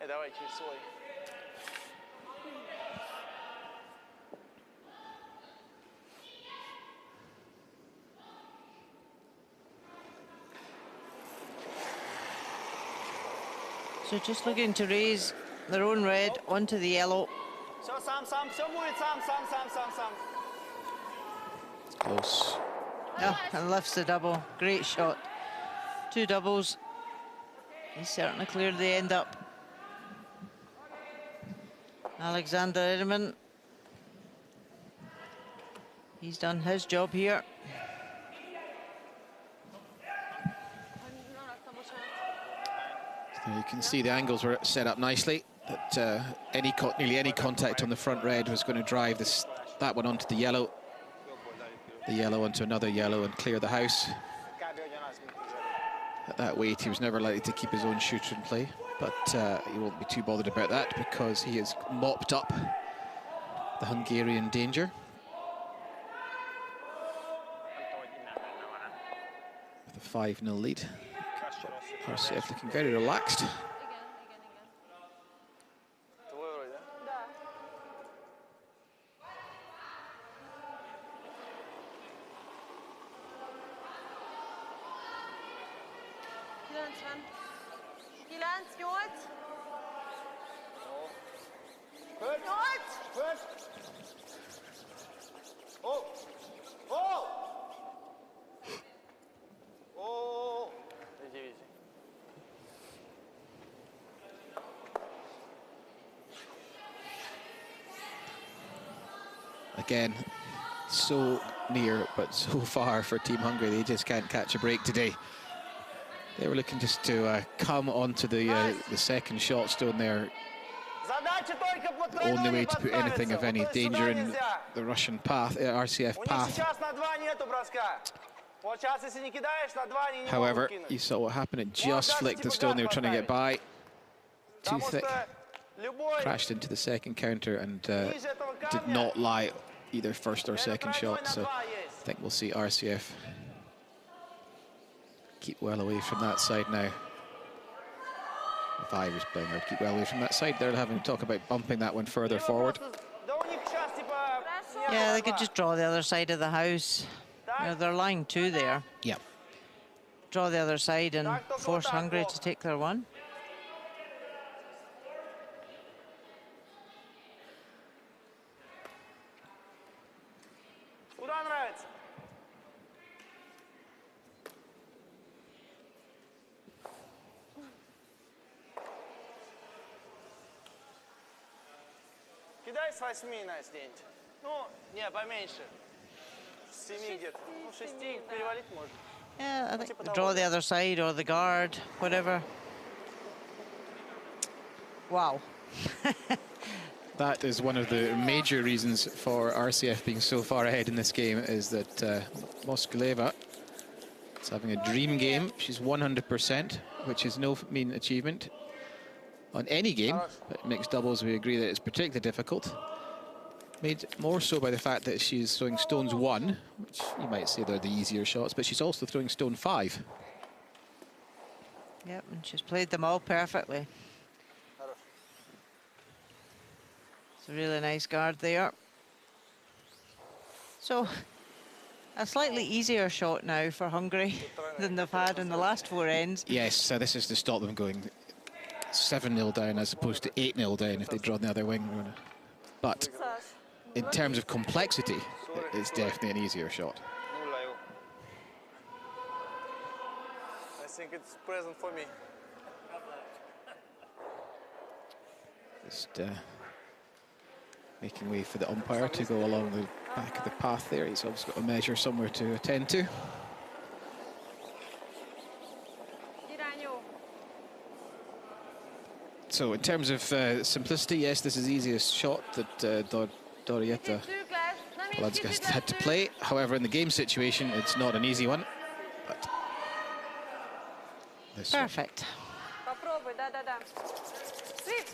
Давай через свой. So just looking to raise their own red onto the yellow. Все, сам, все будет сам. Close. Oh, and lifts the double. Great shot. Two doubles. He certainly cleared the end up. Alexander Edelman. He's done his job here. So you can see the angles were set up nicely. That nearly any contact on the front red was going to drive that one onto the yellow onto another yellow and clear the house. At that weight, he was never likely to keep his own shooter in play, but he won't be too bothered about that because he has mopped up the Hungarian danger. With a 5-0 lead. RCF looking very relaxed. Твой вроде, да? Да. Иди. Again, so near but so far for Team Hungary. They just can't catch a break today. They were looking just to come onto the second shot stone there. The only way to put anything of any danger in the Russian path, RCF path. However, you saw what happened. It just flicked the stone they were trying to get by. Too thick. Crashed into the second counter and did not lie either first or second shot. So I think we'll see RCF keep well away from that side now. If I was playing, I'd keep well away from that side. They're having to talk about bumping that one further forward. Yeah, they could just draw the other side of the house. You know, they're lying two there. Yeah. Draw the other side and force Hungary to take their one. Куда нравится? Кидай с 8 на где-нибудь. Ну, не, поменьше. С 7 где-то. Ну, 6 перевалить можно. Yeah, I think draw the other side or the guard, whatever. Wow. That is one of the major reasons for RCF being so far ahead in this game, is that Moskileva is having a dream game. She's 100%, which is no mean achievement on any game, but mixed doubles we agree that it's particularly difficult. Made more so by the fact that she's throwing stones 1, which you might say they're the easier shots, but she's also throwing stone 5. Yep, and she's played them all perfectly. It's a really nice guard there. So, a slightly easier shot now for Hungary than they've had in the last 4 ends. Yes, so this is to stop them going 7-0 down as opposed to 8-0 down if they draw the other wing. But in terms of complexity, it's definitely an easier shot. I think it's present for me. Just making way for the umpire to go along the back of the path there. He's obviously got a measure somewhere to attend to. So in terms of simplicity, yes, this is the easiest shot that Dorietta Polanska had to play. However, in the game situation, it's not an easy one. But this one. Perfect. Попробуй, да-да-да. Sweep.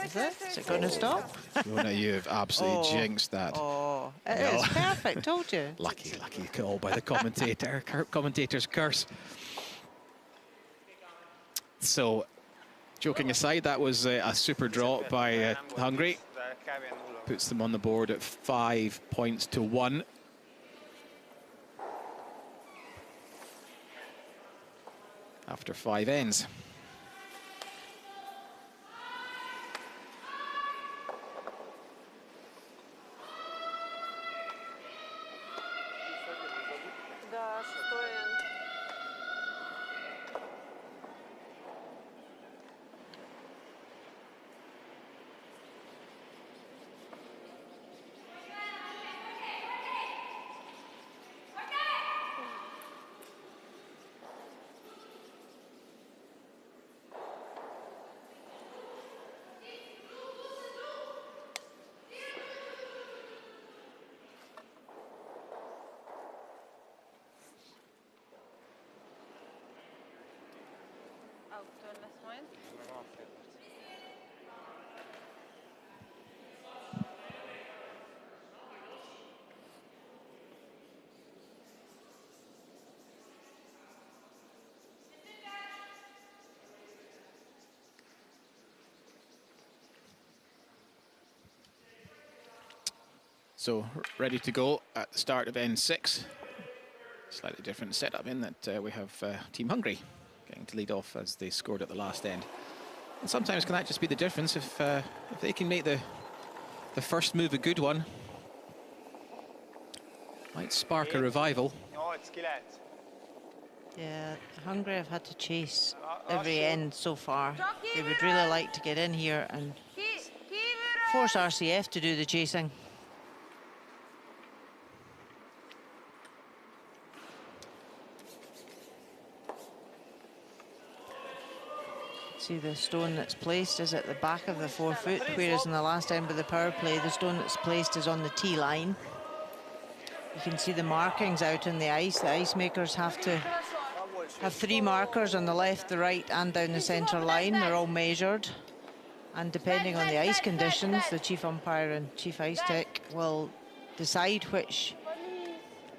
Is it? Is it going to stop? Fiona, you've absolutely jinxed that. Oh, it No. is perfect, told you. Lucky call by the commentator's curse. So, joking aside, that was a super draw by Hungary. Puts them on the board at 5 points to 1. After 5 ends. Да, стоен. Auktól lesz majd. So, ready to go at the start of end 6. Slightly different setup in that we have Team Hungary getting to lead off as they scored at the last end. And sometimes can that just be the difference if they can make the first move a good one, might spark a revival. 8-9. Yeah, Hungary have had to chase every end so far. They would really like to get in here and force RCF to do the chasing. See, the stone that's placed is at the back of the 4 foot, whereas in the last end of the power play, the stone that's placed is on the tee line. You can see the markings out in the ice. The ice makers have to have 3 markers on the left, the right, and down the centre line. They're all measured. And depending on the ice conditions, the chief umpire and chief ice tech will decide which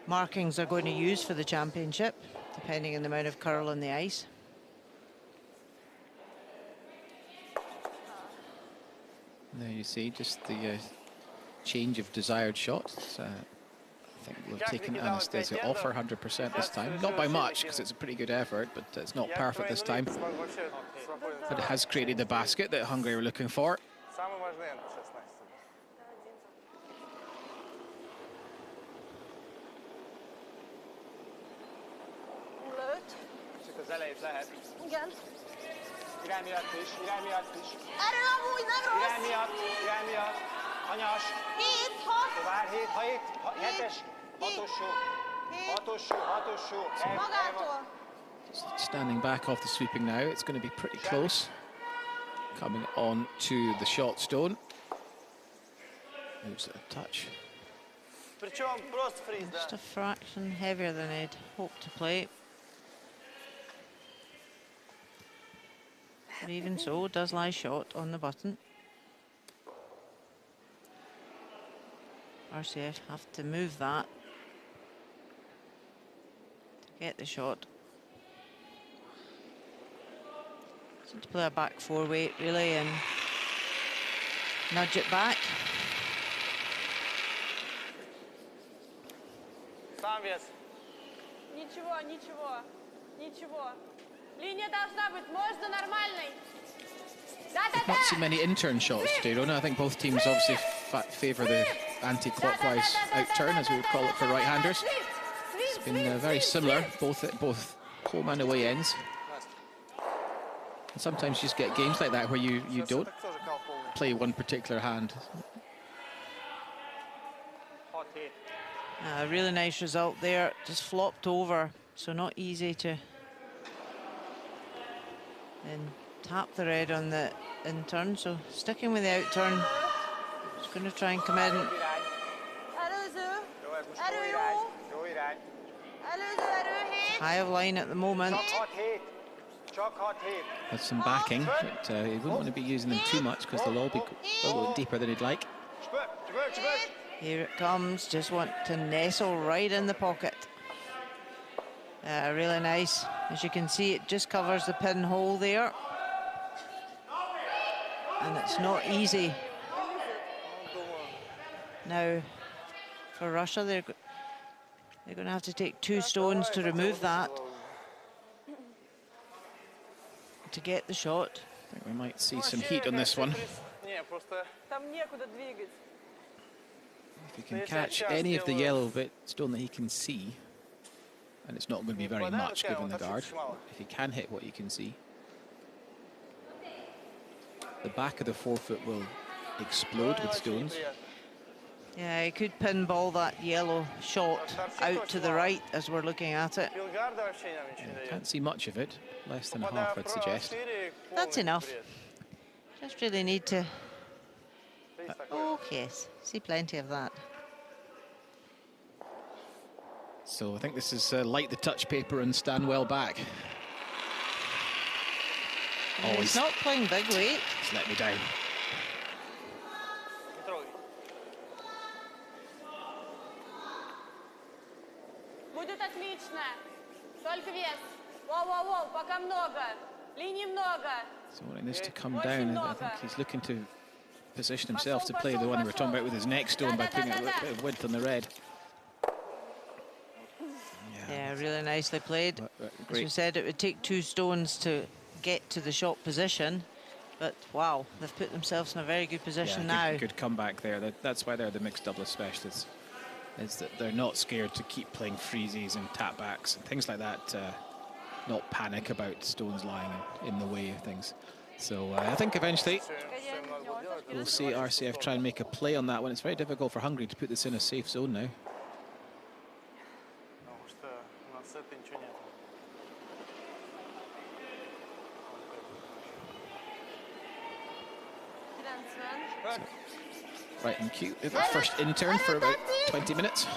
markings they're going to use for the championship, depending on the amount of curl on the ice. There you see just the change of desired shots. I think we've taken Anastasia off her 100% this time. Not by much, because it's a pretty good effort, but it's not perfect this time. But it has created the basket that Hungary were looking for. Igen. Irány miatt is, irány miatt is. Erő amúgy nem rossz. Irány miatt. Hanyas. 7, 6. Vár, 7-es. 6-os só. 6-os só, 6-os só. Magától. Just standing back off the sweeping now. It's going to be pretty close. Coming on to the shot stone. Moves it a touch. Just a fraction heavier than I'd hoped to play. But even so, does lie short on the button. RCF have to move that to get the shot. So to play a back 4 weight really and nudge it back. Ничего, ничего, ничего. Линия должна быть, можно нормальной. Not seen many intern shots today, Rona. I think both teams obviously favour the anti-clockwise outturn, as we would call it for right-handers. It's been very similar, both at both home and away ends. And sometimes you just get games like that where you don't play one particular hand. A really nice result there, just flopped over, so not easy to then tap the red on the in turn, so sticking with the out turn. Just going to try and come in. High of line at the moment. Csak 6 hét. Has some backing, but he wouldn't want to be using them too much because they'll all be a little deeper than he'd like. Here it comes, just want to nestle right in the pocket. Really nice. As you can see, it just covers the pinhole there. And it's not easy. Now, for Russia, they're going to have to take 2 stones to remove that, to get the shot. I think we might see some heat on this one. If he can catch any of the yellow stone that he can see, and it's not going to be very much given the guard, if he can hit what you can see, the back of the forefoot will explode with stones. Yeah, he could pinball that yellow shot out to the right as we're looking at it. Can't see much of it, less than half I'd suggest. That's enough. Just really need to... Oh, yes, see plenty of that. So I think this is light the touch paper and stand well back. And he's not playing big weight. He's let me down. Будет отлично. Только вес. Воу-воу-воу, пока много. Линий много. So wanting this to come down, I think he's looking to position himself to play the one we were talking about with his next stone by putting a little bit of width on the red. Yeah, really nicely played. As we said, it would take 2 stones to get to the shot position, but wow, they've put themselves in a very good position now. Good comeback there. That's why they're the mixed doubles specialists, is that they're not scared to keep playing freezies and tap backs and things like that, not panic about stones lying in the way of things. So I think eventually we'll see RCF try and make a play on that one. It's very difficult for Hungary to put this in a safe zone now. Right in cue, the first intern for about 20 minutes.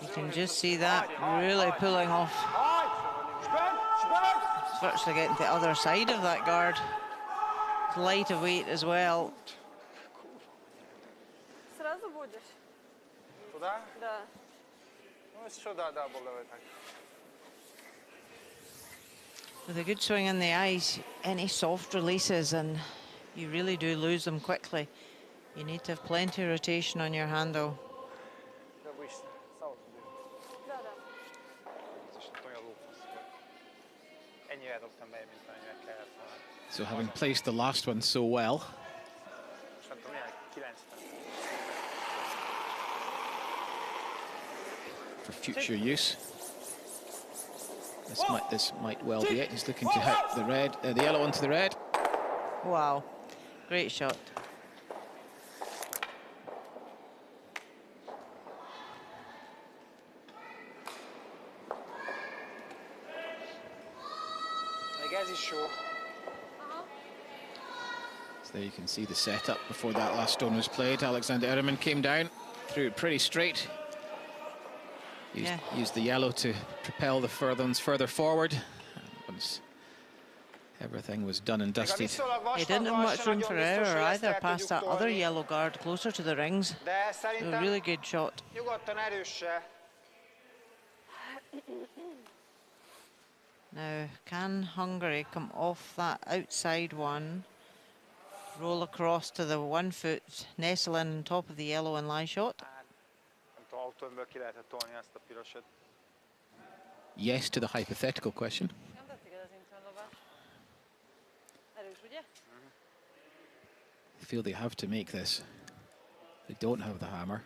You can just see that really pulling off. It's virtually getting to the other side of that guard. It's light of weight as well. Сразу будешь? Туда? Да. Ну, еще да, давай так. With a good swing in the ice, any soft releases and you really do lose them quickly. You need to have plenty of rotation on your handle. So having placed the last one so well, for future use, this might well be it. He's looking to hit the red, the yellow onto the red. Wow, great shot. So there you can see the setup before that last stone was played. Alexander Ehrman came down, threw it pretty straight. Used the yellow to propel the ones further forward. Once everything was done and dusted. He didn't have much room for error either past that other yellow guard closer to the rings. A really good shot. Now, can Hungary come off that outside one, roll across to the 1 foot, nestle in on top of the yellow and lie shot? Yes to the hypothetical question. I feel they have to make this. They don't have the hammer.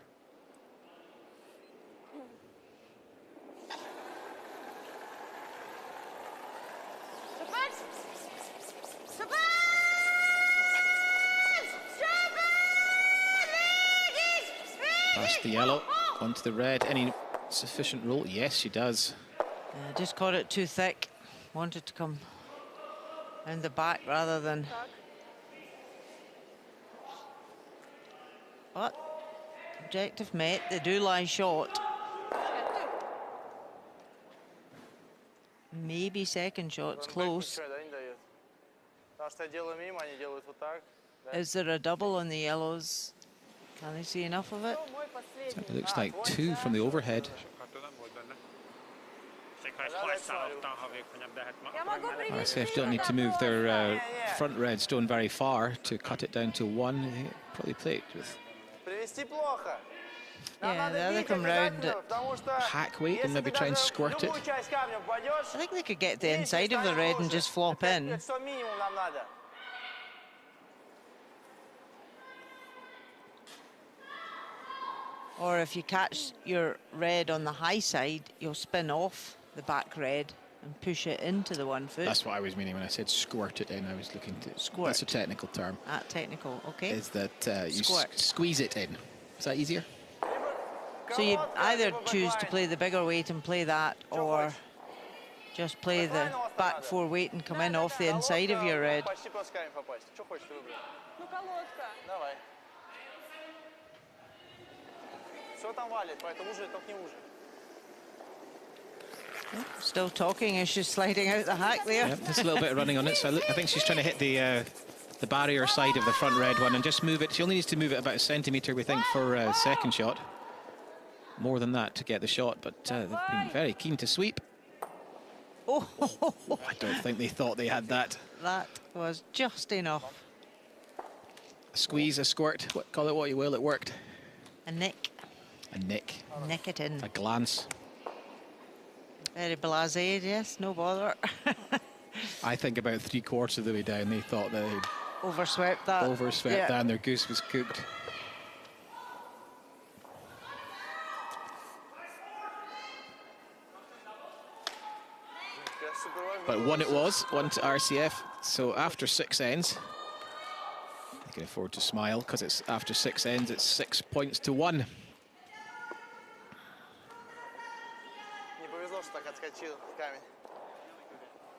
Past the yellow, onto the red. Any sufficient roll? Yes, she does. Just caught it too thick. Wanted to come round the back rather than... But objective met. They do lie short. maybe second shot's close. Ничего, да, не дает. Потому что я делаю мимо, они делают вот так. Да. Is there a double on the yellows? Can they see enough of it? Кто мой последний? It looks like 2 from the overhead. Sokkal nem volt benne. Szépen egy hajszállattal, ha vékonyabb, de hát ma... Я могу привести RCF don't need to move their front red stone very far to cut it down to 1. They probably play it with Привести плохо. Yeah, the other come round at hack weight and maybe try and squirt it. I think they could get the inside of the red and just flop in. Or if you catch your red on the high side, you'll spin off the back red and push it into the 1 foot. That's what I was meaning when I said squirt it in. I was looking to Squirt. That's a technical term. Technical, okay. Is that you Squirt. squeeze it in? Is that easier? So you either choose to play the bigger weight and play that, or just play the back 4 weight and come in off the inside of your red. Ну, колодка. Давай. Все там валит, поэтому уже, только не уже. Still talking as she's sliding out the hack there. Yeah, just a little bit of running on it. So I think she's trying to hit the barrier side of the front red one and just move it. She only needs to move it about a centimetre, we think, for second shot. More than that to get the shot, but they've been very keen to sweep. Oh, I don't think they thought they had that. that was just enough. A squeeze, a squirt, call it what you will, it worked. A nick. A nick, Nick it in. a glance. Very blasé, yes, no bother. I think about 3/4 of the way down, they thought they Overswept that. overswept Yeah. that and their goose was cooked. But one it was, one to RCF. So after 6 ends, you can afford to smile because it's after 6 ends, it's 6 points to 1. Не повезло, что так отскочил в камень.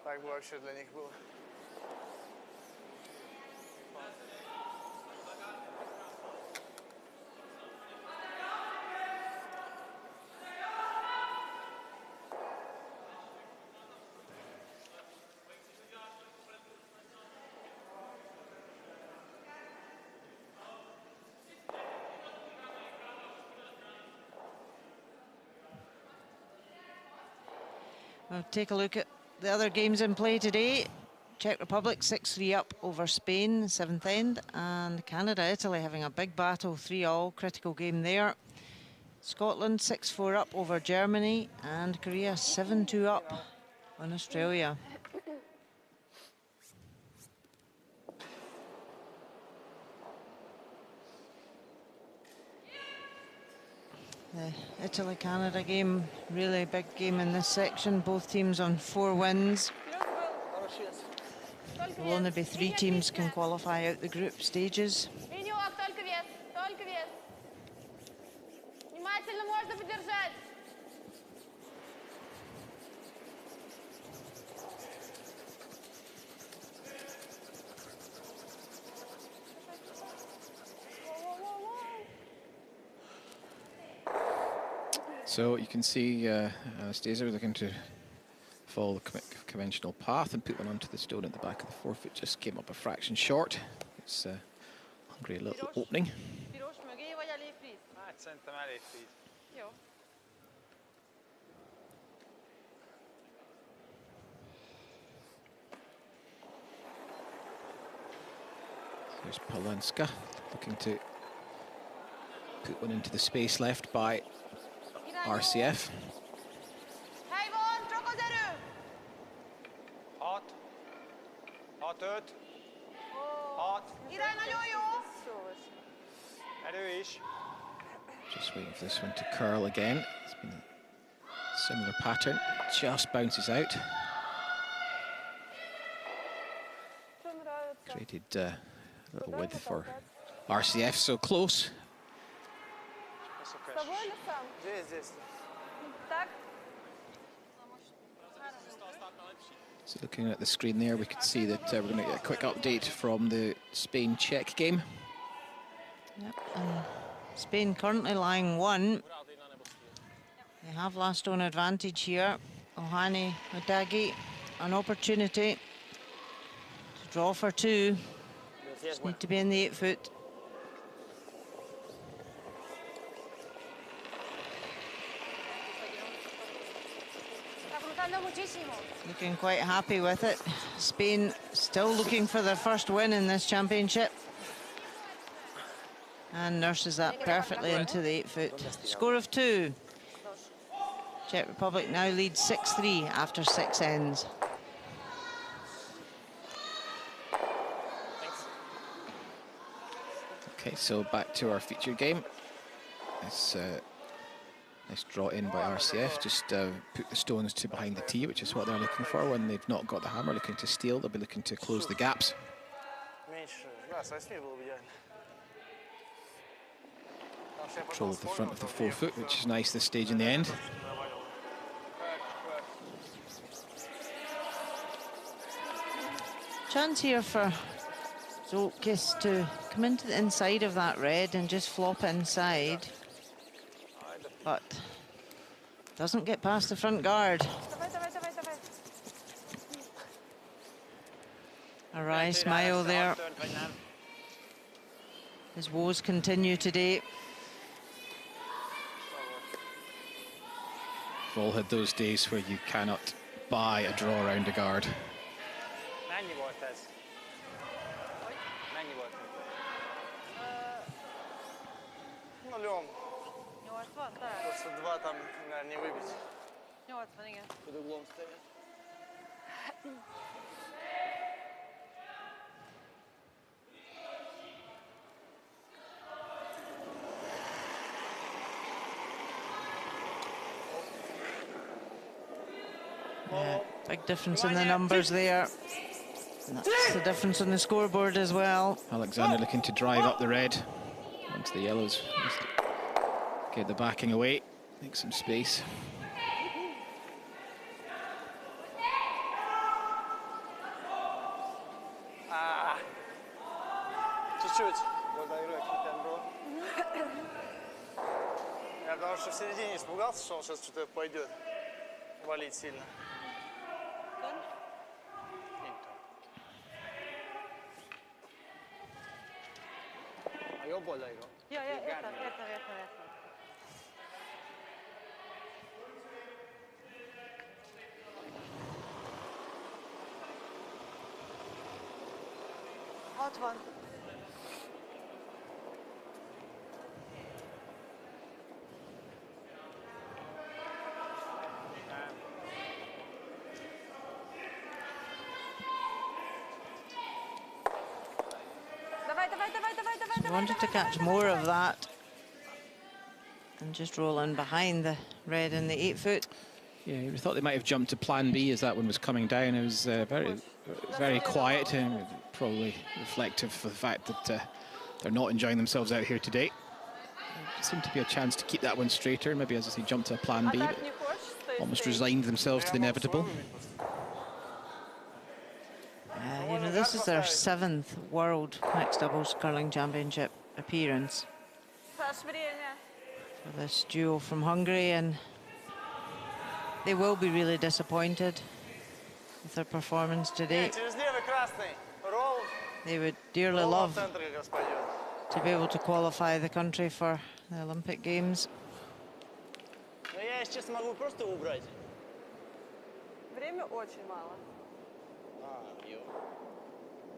Так бы вообще для них было. We'll take a look at the other games in play today. Czech Republic 6-3 up over Spain, 7th end, and Canada, Italy having a big battle, 3-all, critical game there. Scotland 6-4 up over Germany, and Korea 7-2 up on Australia. The Italy-Canada game, really big game in this section. Both teams on 4 wins. There'll only be 3 teams can qualify out the group stages. Венек, только вес, только вес. Внимательно можно подержать. So you can see Anastasia looking to follow the conventional path and put one onto the stone at the back of the 4-foot. Just came up a fraction short. It's Hungary a little opening. Piros mögé, vagy elég friss? Hát szerintem elég fríz. Jó. There's Palenska looking to put one into the space left by RCF. Hely van, csak az erő! 6, 6-5, 6, Irány nagyon jó! erő is. Just waiting for this one to curl again. It's been a similar pattern. Just bounces out. Created a little width for RCF, so close. С тобой или сам? Здесь, здесь. Так? So looking at the screen there, we could see that we're going to get a quick update from the Spain-Czech game. Yep. Spain currently lying 1. They have last on advantage here. Ohani Odagi, an opportunity to draw for two. Just need to be in the 8 foot. Looking quite happy with it. Spain still looking for their first win in this championship. And nurses that perfectly into the 8 foot. Score of 2. Czech Republic now leads 6-3 after 6 ends. Okay, so back to our featured game. Nice draw in by RCF, just put the stones to behind the tee, which is what they're looking for. When they've not got the hammer, looking to steal, they'll be looking to close the gaps. Control of the front of the 4 foot, which is nice this stage in the end. Chance here for Zolkis to come into the inside of that red and just flop inside. But doesn't get past the front guard. A wry smile there. His woes continue today. We've all had those days where you cannot buy a draw around a guard. Yeah, big difference in the numbers there. That's the difference on the scoreboard as well. Alexander looking to drive up the red onto the yellows. Just get the backing away, make some space. Чуть-чуть. Вот игрок хит-энд-ролл. Я потому что в середине испугался, что он сейчас что-то пойдет валить сильно. A jobb oldalról. Ja, értem. Ott van. I wanted to catch more of that and just roll in behind the red in the 8 foot. Yeah, we thought they might have jumped to plan B as that one was coming down. It was very quiet and probably reflective of the fact that they're not enjoying themselves out here today. There seemed to be a chance to keep that one straighter, maybe as they jumped to a plan B, but almost resigned themselves to the inevitable. You know, this is their 7th World Mixed Doubles Curling Championship appearance for this duo from Hungary, and they will be really disappointed with their performance today. They would dearly love to be able to qualify the country for the Olympic Games. Время очень мало.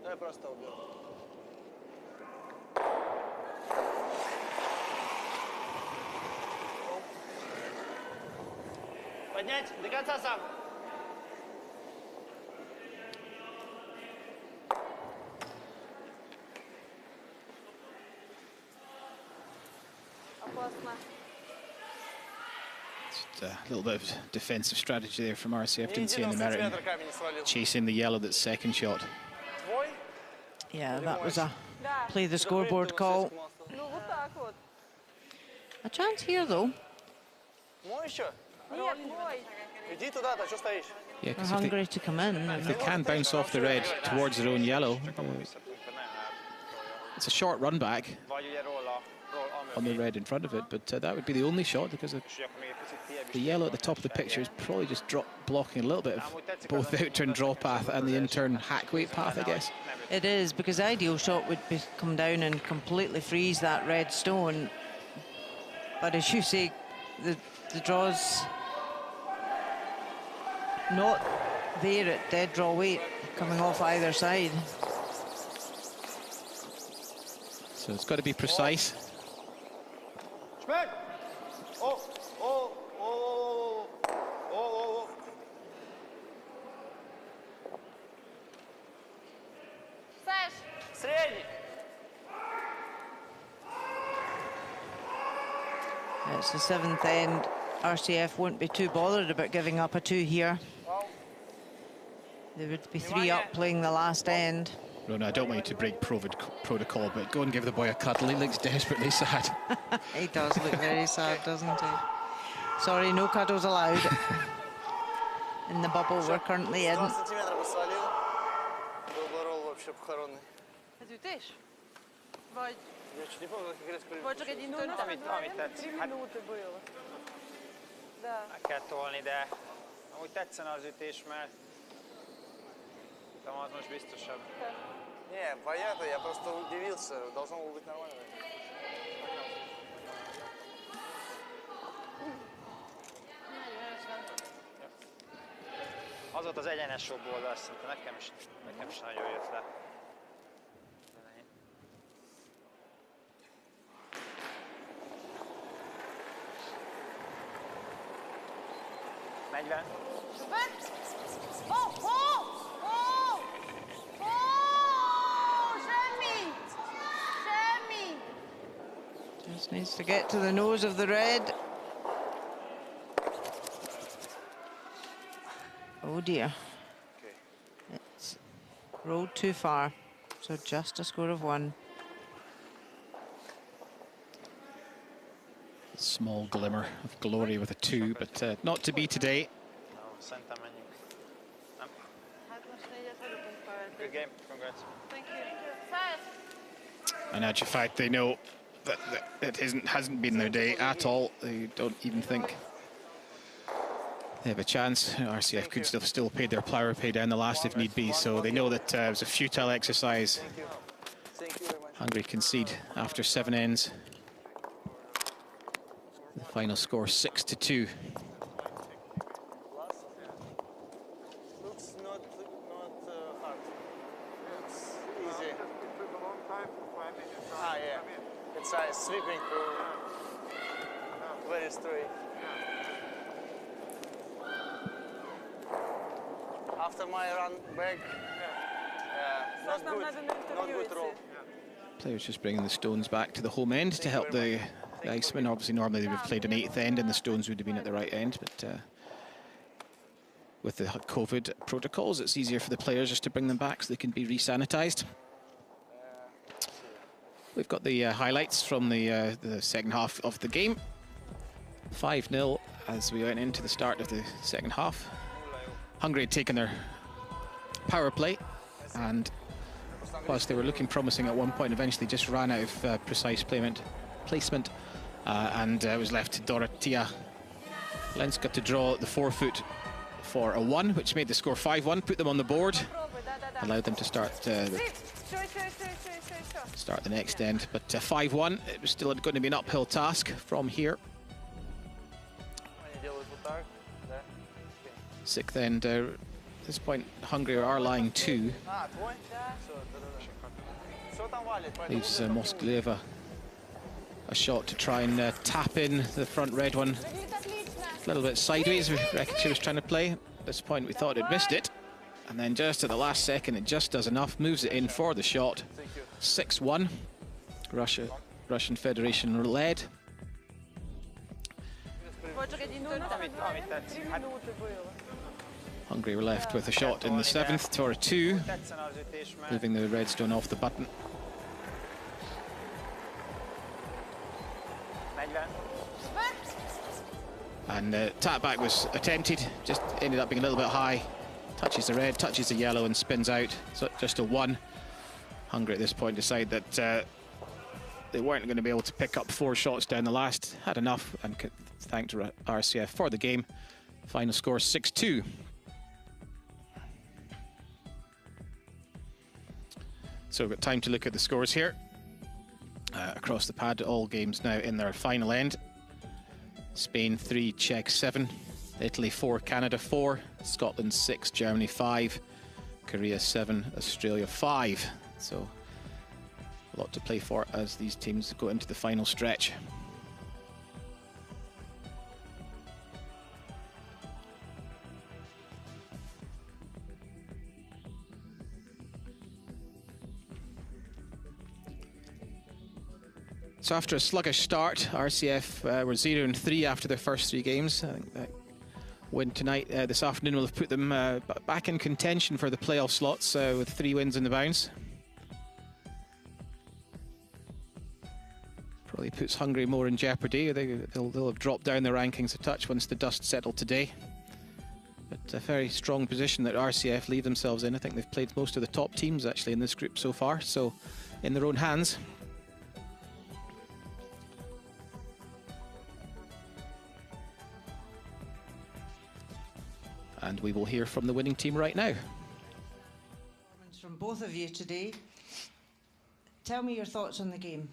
Я просто убил. Поднять до конца сам. Опасно. Just a little bit of defensive strategy there from RCF. Didn't see any merit in chasing the yellow that's second shot. Yeah, that was a play the scoreboard call. A chance here though. Yeah, For because Hungary to come in. if they can bounce off the red towards their own yellow, it's a short run back on the red in front of it, but that would be the only shot because the yellow at the top of the picture is probably just blocking a little bit of both the out-turn draw path and the in-turn hack weight path, I guess. It is, because the ideal shot would be come down and completely freeze that red stone. But as you say, the draw's not there at dead draw weight, coming off either side. So it's got to be precise. Schmidt! Oh, oh, oh, oh, oh. Саш, Средний. It's the 7th end. RCF won't be too bothered about giving up a 2 here. There would be 3 up playing the last end. Rona, I don't want you to break protocol, but go and give the boy a cuddle. He looks desperately sad. He does look very sad, doesn't he? Sorry, no cuddles allowed in the bubble we're currently in. 2 сантиметра посвалил. Был вообще похоронный. ez ütés? Vagy, Я чуть не помню, как раз vagy csak egy intőn? Amit tetsz. Hát meg kell tolni, de amúgy tetszene az ütés, mert там az most biztosabb. Не, понятно, я просто удивился. Должно было быть нормально. Az volt az egyenes jobb oldal, szerintem nekem is nagyon jött le. 40. Just needs to get to the nose of the red. Oh dear. It's rolled too far, so just a score of 1. Small glimmer of glory with a 2, but not to be today. Szerintem menjünk. Nem? Good game, congrats. Thank you. And actual fact, they know that it hasn't been their day at all. They don't even think they have a chance. RCF could still pay their power pay down the last if need be, so they know that it was a futile exercise. Thank you very much. Hungary concede after 7 ends. The final score 6-2. Looks not hard. It's easy. It took a long time for 5 minutes. Ah, yeah. It's sweeping very straight. After my run back, not good roll. Players just bringing the stones back to the home end to help the Icemen. Obviously, normally they would have played an 8th end and the stones would have been at the right end, but with the COVID protocols, it's easier for the players just to bring them back so they can be re-sanitized. We've got the highlights from the second half of the game. 5-0 as we went into the start of the second half. Hungary had taken their power play, and whilst they were looking promising at one point, eventually just ran out of precise placement, and was left to Dorothea Lenska to draw the 4-foot for a 1, which made the score 5-1, put them on the board, allowed them to start the next end. But 5-1, it was still going to be an uphill task from here. 6th end, at this point, Hungary are lying 2. Leaves Moskalieva a shot to try and tap in the front red one. A little bit sideways, we reckon she was trying to play. At this point, we thought it missed it. And then just at the last second, it just does enough, moves it in for the shot. 6-1, Russian Federation led. Hungary were left with a shot in the 7th for a 2, moving the red stone off the button. And tap back was attempted, just ended up being a little bit high. Touches the red, touches the yellow and spins out, so just a 1. Hungary at this point decide that they weren't going to be able to pick up 4 shots down the last, had enough and thanked RCF for the game. Final score 6-2. So we've got time to look at the scores here. Across the pad, all games now in their final end. Spain 3, Czech 7, Italy 4, Canada 4, Scotland 6, Germany 5, Korea 7, Australia 5. So a lot to play for as these teams go into the final stretch. So after a sluggish start, RCF were 0-3 after their first 3 games. I think that win tonight, this afternoon, will have put them back in contention for the playoff slots with 3 wins in the bounce. Probably puts Hungary more in jeopardy. They'll have dropped down the rankings a touch once the dust settled today. But a very strong position that RCF leave themselves in. I think they've played most of the top teams actually in this group so far, so in their own hands. And we will hear from the winning team right now. From both of you today. Tell me your thoughts on the game.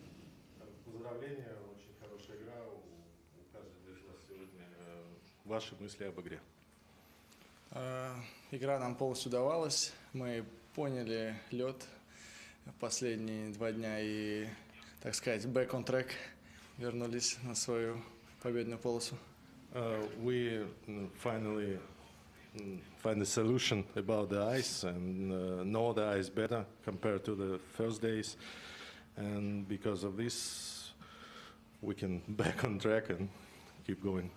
Поздравления, очень хорошая игра. У каждого из вас сегодня ваши мысли об игре. Игра нам полностью давалась. Мы поняли лед последние 2 дня и, так сказать, back on track, вернулись на свою победную полосу. We finally find a solution about the ice and know the ice better compared to the first days, and because of this we can back on track and keep going.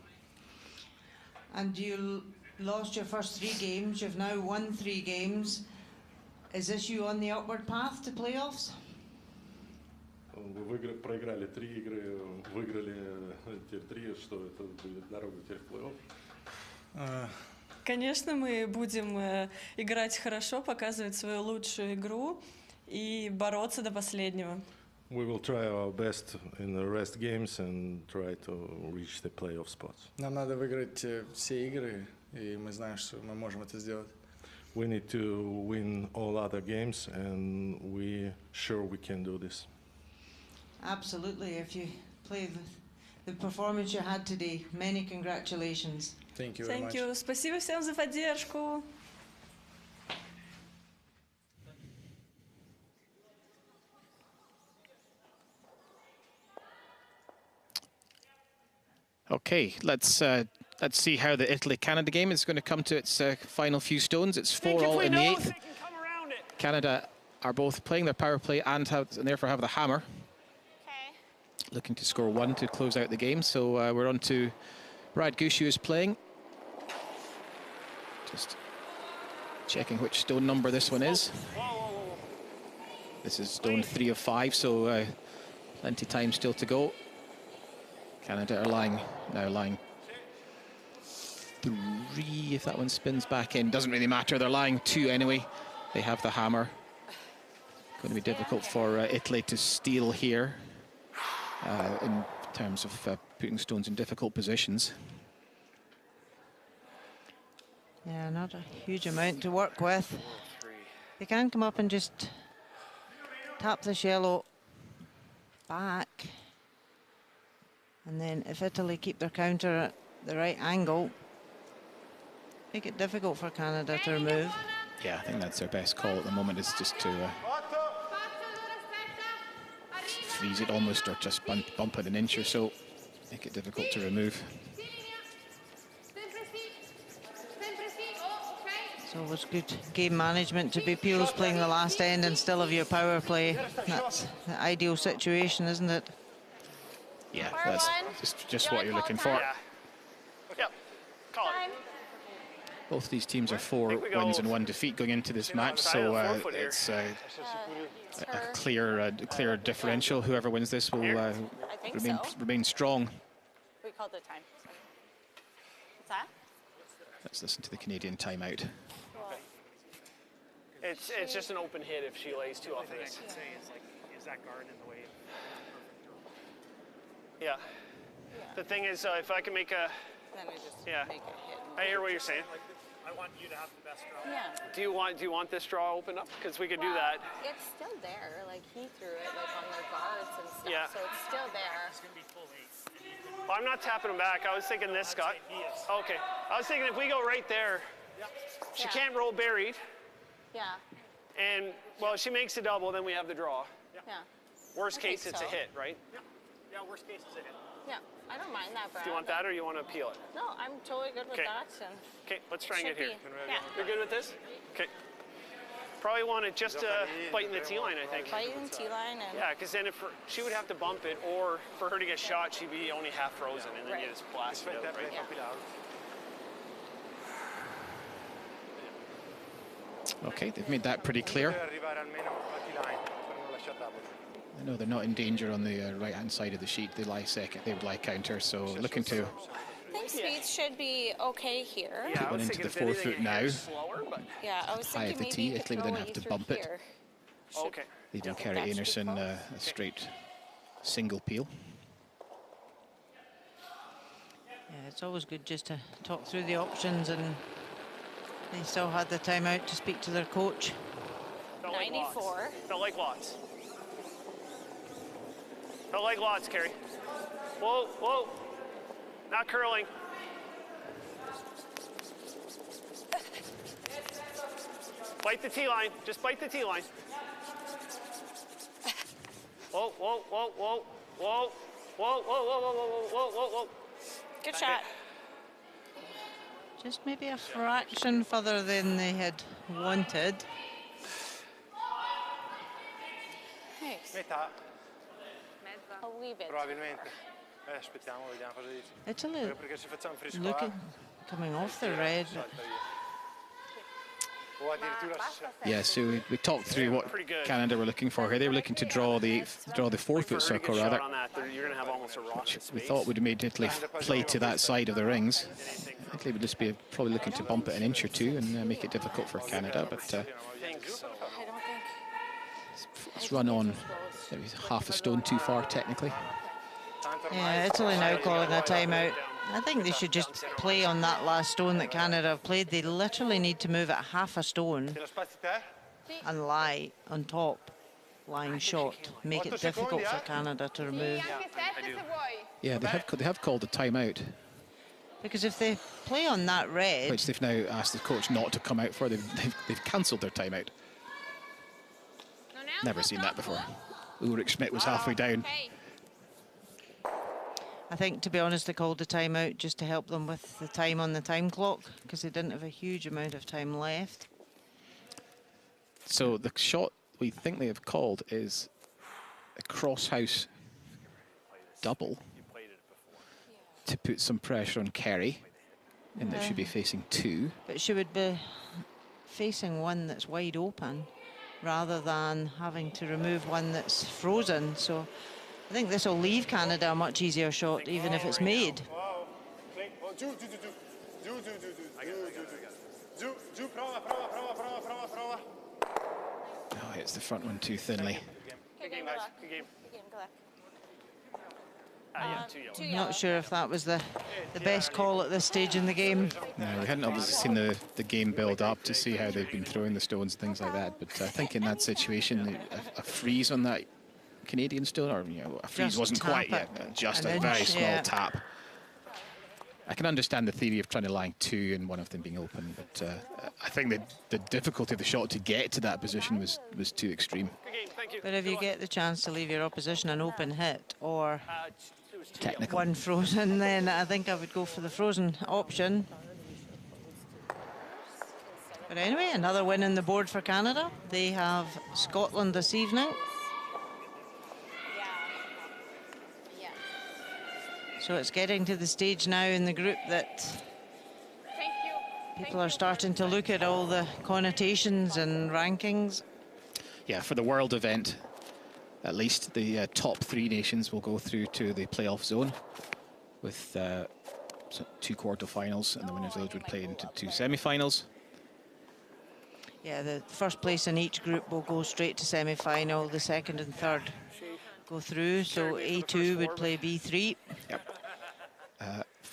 And you lost your first 3 games, you've now won 3 games. Is this you on the upward path to playoffs? Вы проиграли 3 игры, выиграли теперь 3, что это будет дорога теперь в плей-офф? Конечно, мы будем играть хорошо, показывать свою лучшую игру и бороться до последнего. We will try our best in the rest games and try to reach the playoff spots. Нам надо выиграть все игры, и мы знаем, что мы можем это сделать. We need to win all other games, and we sure we can do this. Absolutely. If you play the performance you had today, many congratulations. Thank you very much. Thank you. Спасибо всем за поддержку. Okay, let's see how the Italy-Canada game is going to come to its final few stones. It's 4-all in the 8th. Canada are both playing their power play and therefore have the hammer. Okay. Looking to score 1 to close out the game. So we're on to Brad Gushue is playing. Just checking which stone number this one is. This is stone 3 of 5, so plenty of time still to go. Canada are now lying 3 if that one spins back in. Doesn't really matter, they're lying 2 anyway. They have the hammer. Going to be difficult for Italy to steal here in terms of putting stones in difficult positions. Yeah, not a huge amount to work with. They can come up and just tap this yellow back. And then if Italy keep their counter at the right angle, make it difficult for Canada to remove. Yeah, I think that's their best call at the moment, is just to freeze it almost, or just bump it an inch or so, make it difficult to remove. It's always good game management to be Peels playing the last end and still have your power play. That's the ideal situation, isn't it? Yeah, that's just what you're looking for. Yep. Call it. Both these teams are 4 wins and 1 defeat going into this match, so it's a clear differential. Whoever wins this will remain strong. We called the time. What's that? Let's listen to the Canadian timeout. It's just an open hit if she lays 2 off this. Is that guard in the way? Yeah. The thing is, if I can make a, Then I just yeah, make a hit. I hear what you're saying. I want you to have the best draw. Yeah. Do you want this draw open up? Because we could do that. It's still there. Like he threw it like on their guards and stuff. Yeah. So it's still there. It's going to be full ace. Well, I'm not tapping him back. I was thinking this, Scott. He is. Okay. I was thinking if we go right there, she can't roll buried. Yeah. And, well, she makes a double, then we have the draw. Yeah. Worst I case, think it's a so. hit, right? Yeah, worst case is a hit. Yeah. I don't mind that, Brad. Do you want that or you want to appeal it? No, I'm totally good with Okay. that. And Okay, let's try and should get here. be. Yeah. You're good with this? Okay. Probably want to just bite in the T line, I think. Bite in T-line and... Yeah, because then if she would have to bump it, or for her to get shot, she'd be only half frozen, and then you just blast it out, right? Okay, they've made that pretty clear. I know they're not in danger on the right-hand side of the sheet. They lie second, they would lie counter, so looking to I think speeds should be okay here. Yeah, put one into the 4 foot now. Slower, but Yeah, I was High thinking of the maybe tee, you could Italy would throw then what have you to threw bump it. here. okay. leave Don't Kerry think that should be Anderson fun. a straight single peel. Yeah, it's always good just to talk through the options, and they still had the time out to speak to their coach. Felt like 94. lots. Felt like lots. Felt like lots, Kerry. Whoa, whoa. Not curling. Bite the T line. Just bite the T line. Whoa, whoa, whoa, whoa, whoa, whoa, whoa, whoa, whoa, whoa, whoa, whoa, whoa. Good shot. Just maybe a fraction further than they had wanted. Nice. Metà, A wee bit. probabilmente. Aspettiamo, vediamo cosa dice. Italy Perché se facciamo fresco looking, coming off the red. o addirittura Yeah, so we talked through what Canada were looking for here. They were looking to draw the 4 foot circle rather. On that, you're going to have almost a rocket We space. thought would have made Italy play to that side of the rings. Italy would just be probably looking to bump it an inch or two and make it difficult for Canada, but I don't think it's run on maybe half a stone too far technically. Yeah, Italy now calling a timeout. I think they should just play on that last stone that Canada have played. They literally need to move it half a stone and lie on top, lying short. Make it difficult for Canada to remove. Yeah, they have called a timeout, Because if they play on that red, which they've now asked the coach not to come out for. They've cancelled their timeout. Never seen that before. Ulrich Schmidt was halfway down. I think, to be honest, they called a timeout just to help them with the time on the time clock, because they didn't have a huge amount of time left. So the shot we think they have called is a cross-house double to put some pressure on Kerry, and that should be facing 2. But she would be facing one that's wide open rather than having to remove one that's frozen. So I think this will leave Canada a much easier shot, even if it's made. Oh, hits the front one too thinly. Good game, guys. Good game. Good luck. Yeah, 2 yellow. I'm not sure if that was the best call at this stage in the game. No, we hadn't obviously seen the game build up to see how they've been throwing the stones and things like that. But I think in that situation, a freeze on that Canadian stone, or a freeze Just wasn't tap quite it. yet, just An a very inch, small yeah. tap. I can understand the theory of trying to line 2 and one of them being open, but I think the difficulty of the shot to get to that position was too extreme. Good game, thank you. But if you get the chance to leave your opposition an open hit or It was 2 Technical. one frozen, then I think I would go for the frozen option. But anyway, another win on the board for Canada. They have Scotland this evening. Yeah. So it's getting to the stage now in the group that Thank you. people are starting to look at all the connotations and rankings. Yeah, for the world event, at least the top 3 nations will go through to the playoff zone with 2 quarterfinals, and the winners of those would play into 2 semi-finals. Yeah, the first place in each group will go straight to semi-final. The second and third go through. So A2 would play B3. Yep.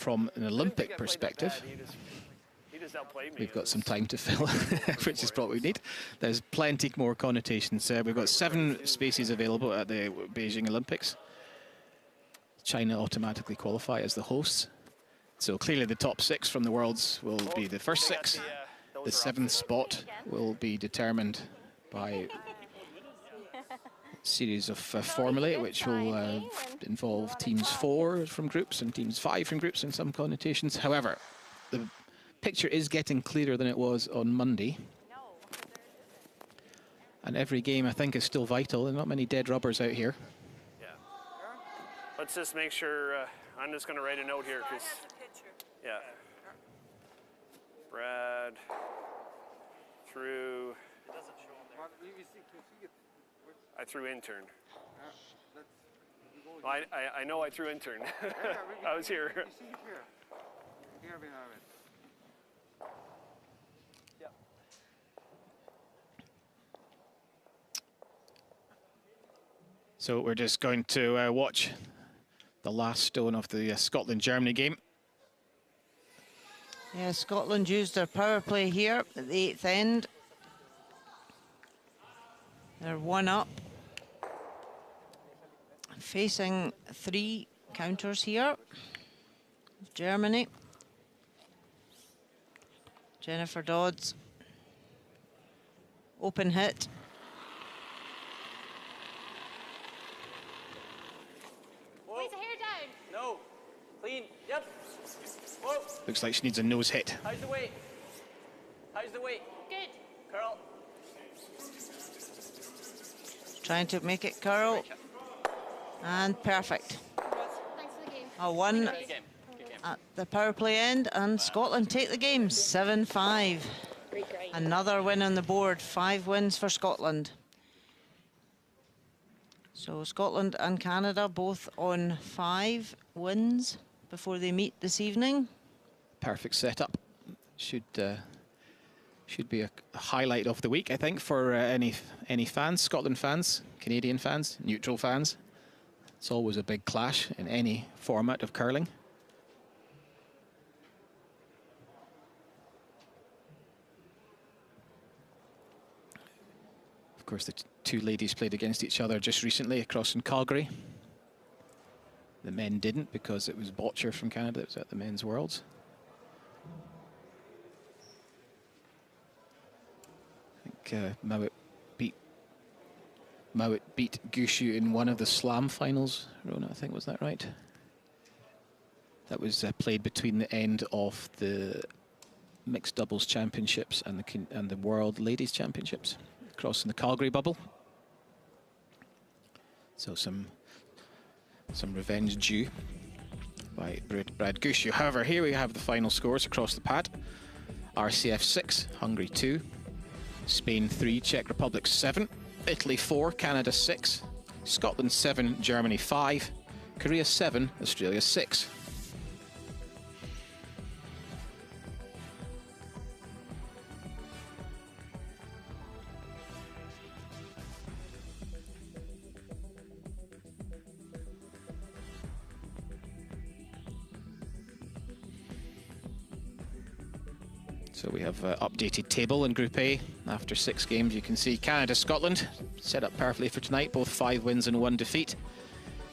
from an Olympic perspective, He just outplayed me. we've got some time to fill, which is what we need. There's plenty more connotations. We've got 7 spaces available at the Beijing Olympics. China automatically qualify as the hosts. So clearly the top 6 from the Worlds will be the first 6. The 7th spot will be determined by series of formulae, which will involve teams 4 from groups and teams 5 from groups in some connotations. However, the picture is getting clearer than it was on Monday. And every game, I think, is still vital. There are not many dead rubbers out here. Yeah. Let's just make sure, I'm just going to write a note here, because, yeah. Brad threw, I threw intern. I know I threw intern. I was here. So we're just going to watch the last stone of the Scotland-Germany game. Yeah, Scotland used their power play here at the 8th end. They're 1 up. Facing 3 counters here. Germany. Jennifer Dodds. Open hit. Place a hair down. No. Clean. Yep. Whoa. Looks like she needs a nose hit. How's the weight? How's the weight? Good. Curl. Trying to make it curl. And perfect. Thanks for the game. A 1 Good game. Good game. at the power play end, and Scotland take the game 7-5. Another win on the board, 5 wins for Scotland. So Scotland and Canada both on 5 wins before they meet this evening. Perfect setup. Should be a highlight of the week, I think, for any fans, Scotland fans, Canadian fans, neutral fans. It's always a big clash in any format of curling. Of course, the 2 ladies played against each other just recently across in Calgary. The men didn't, because it was Botcher from Canada that was at the Men's Worlds. I think Mowat beat Gushu in one of the slam finals. Rona, I think, was that right? That was played between the end of the mixed doubles championships and the World Ladies Championships across in the Calgary bubble. So some revenge due by Brad Gushu. However, here we have the final scores across the pad. RCF 6, Hungary 2, Spain 3, Czech Republic 7, Italy 4, Canada 6, Scotland 7, Germany 5, Korea 7, Australia 6. So we have updated table in Group A. After 6 games, you can see Canada, Scotland set up perfectly for tonight, both 5 wins and 1 defeat.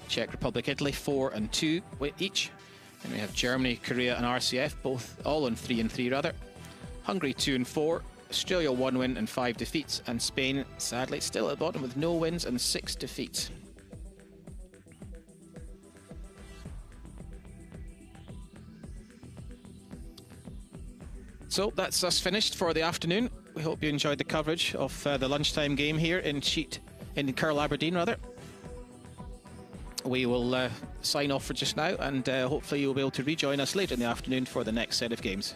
Czech Republic, Italy 4 and 2 each. And we have Germany, Korea and RCF, both all on 3 and 3 rather. Hungary 2 and 4, Australia 1 win and 5 defeats, and Spain sadly still at the bottom with no wins and 6 defeats. So that's us finished for the afternoon. We hope you enjoyed the coverage of the lunchtime game here in Curl Aberdeen rather. We will sign off for just now, and hopefully you'll be able to rejoin us later in the afternoon for the next set of games.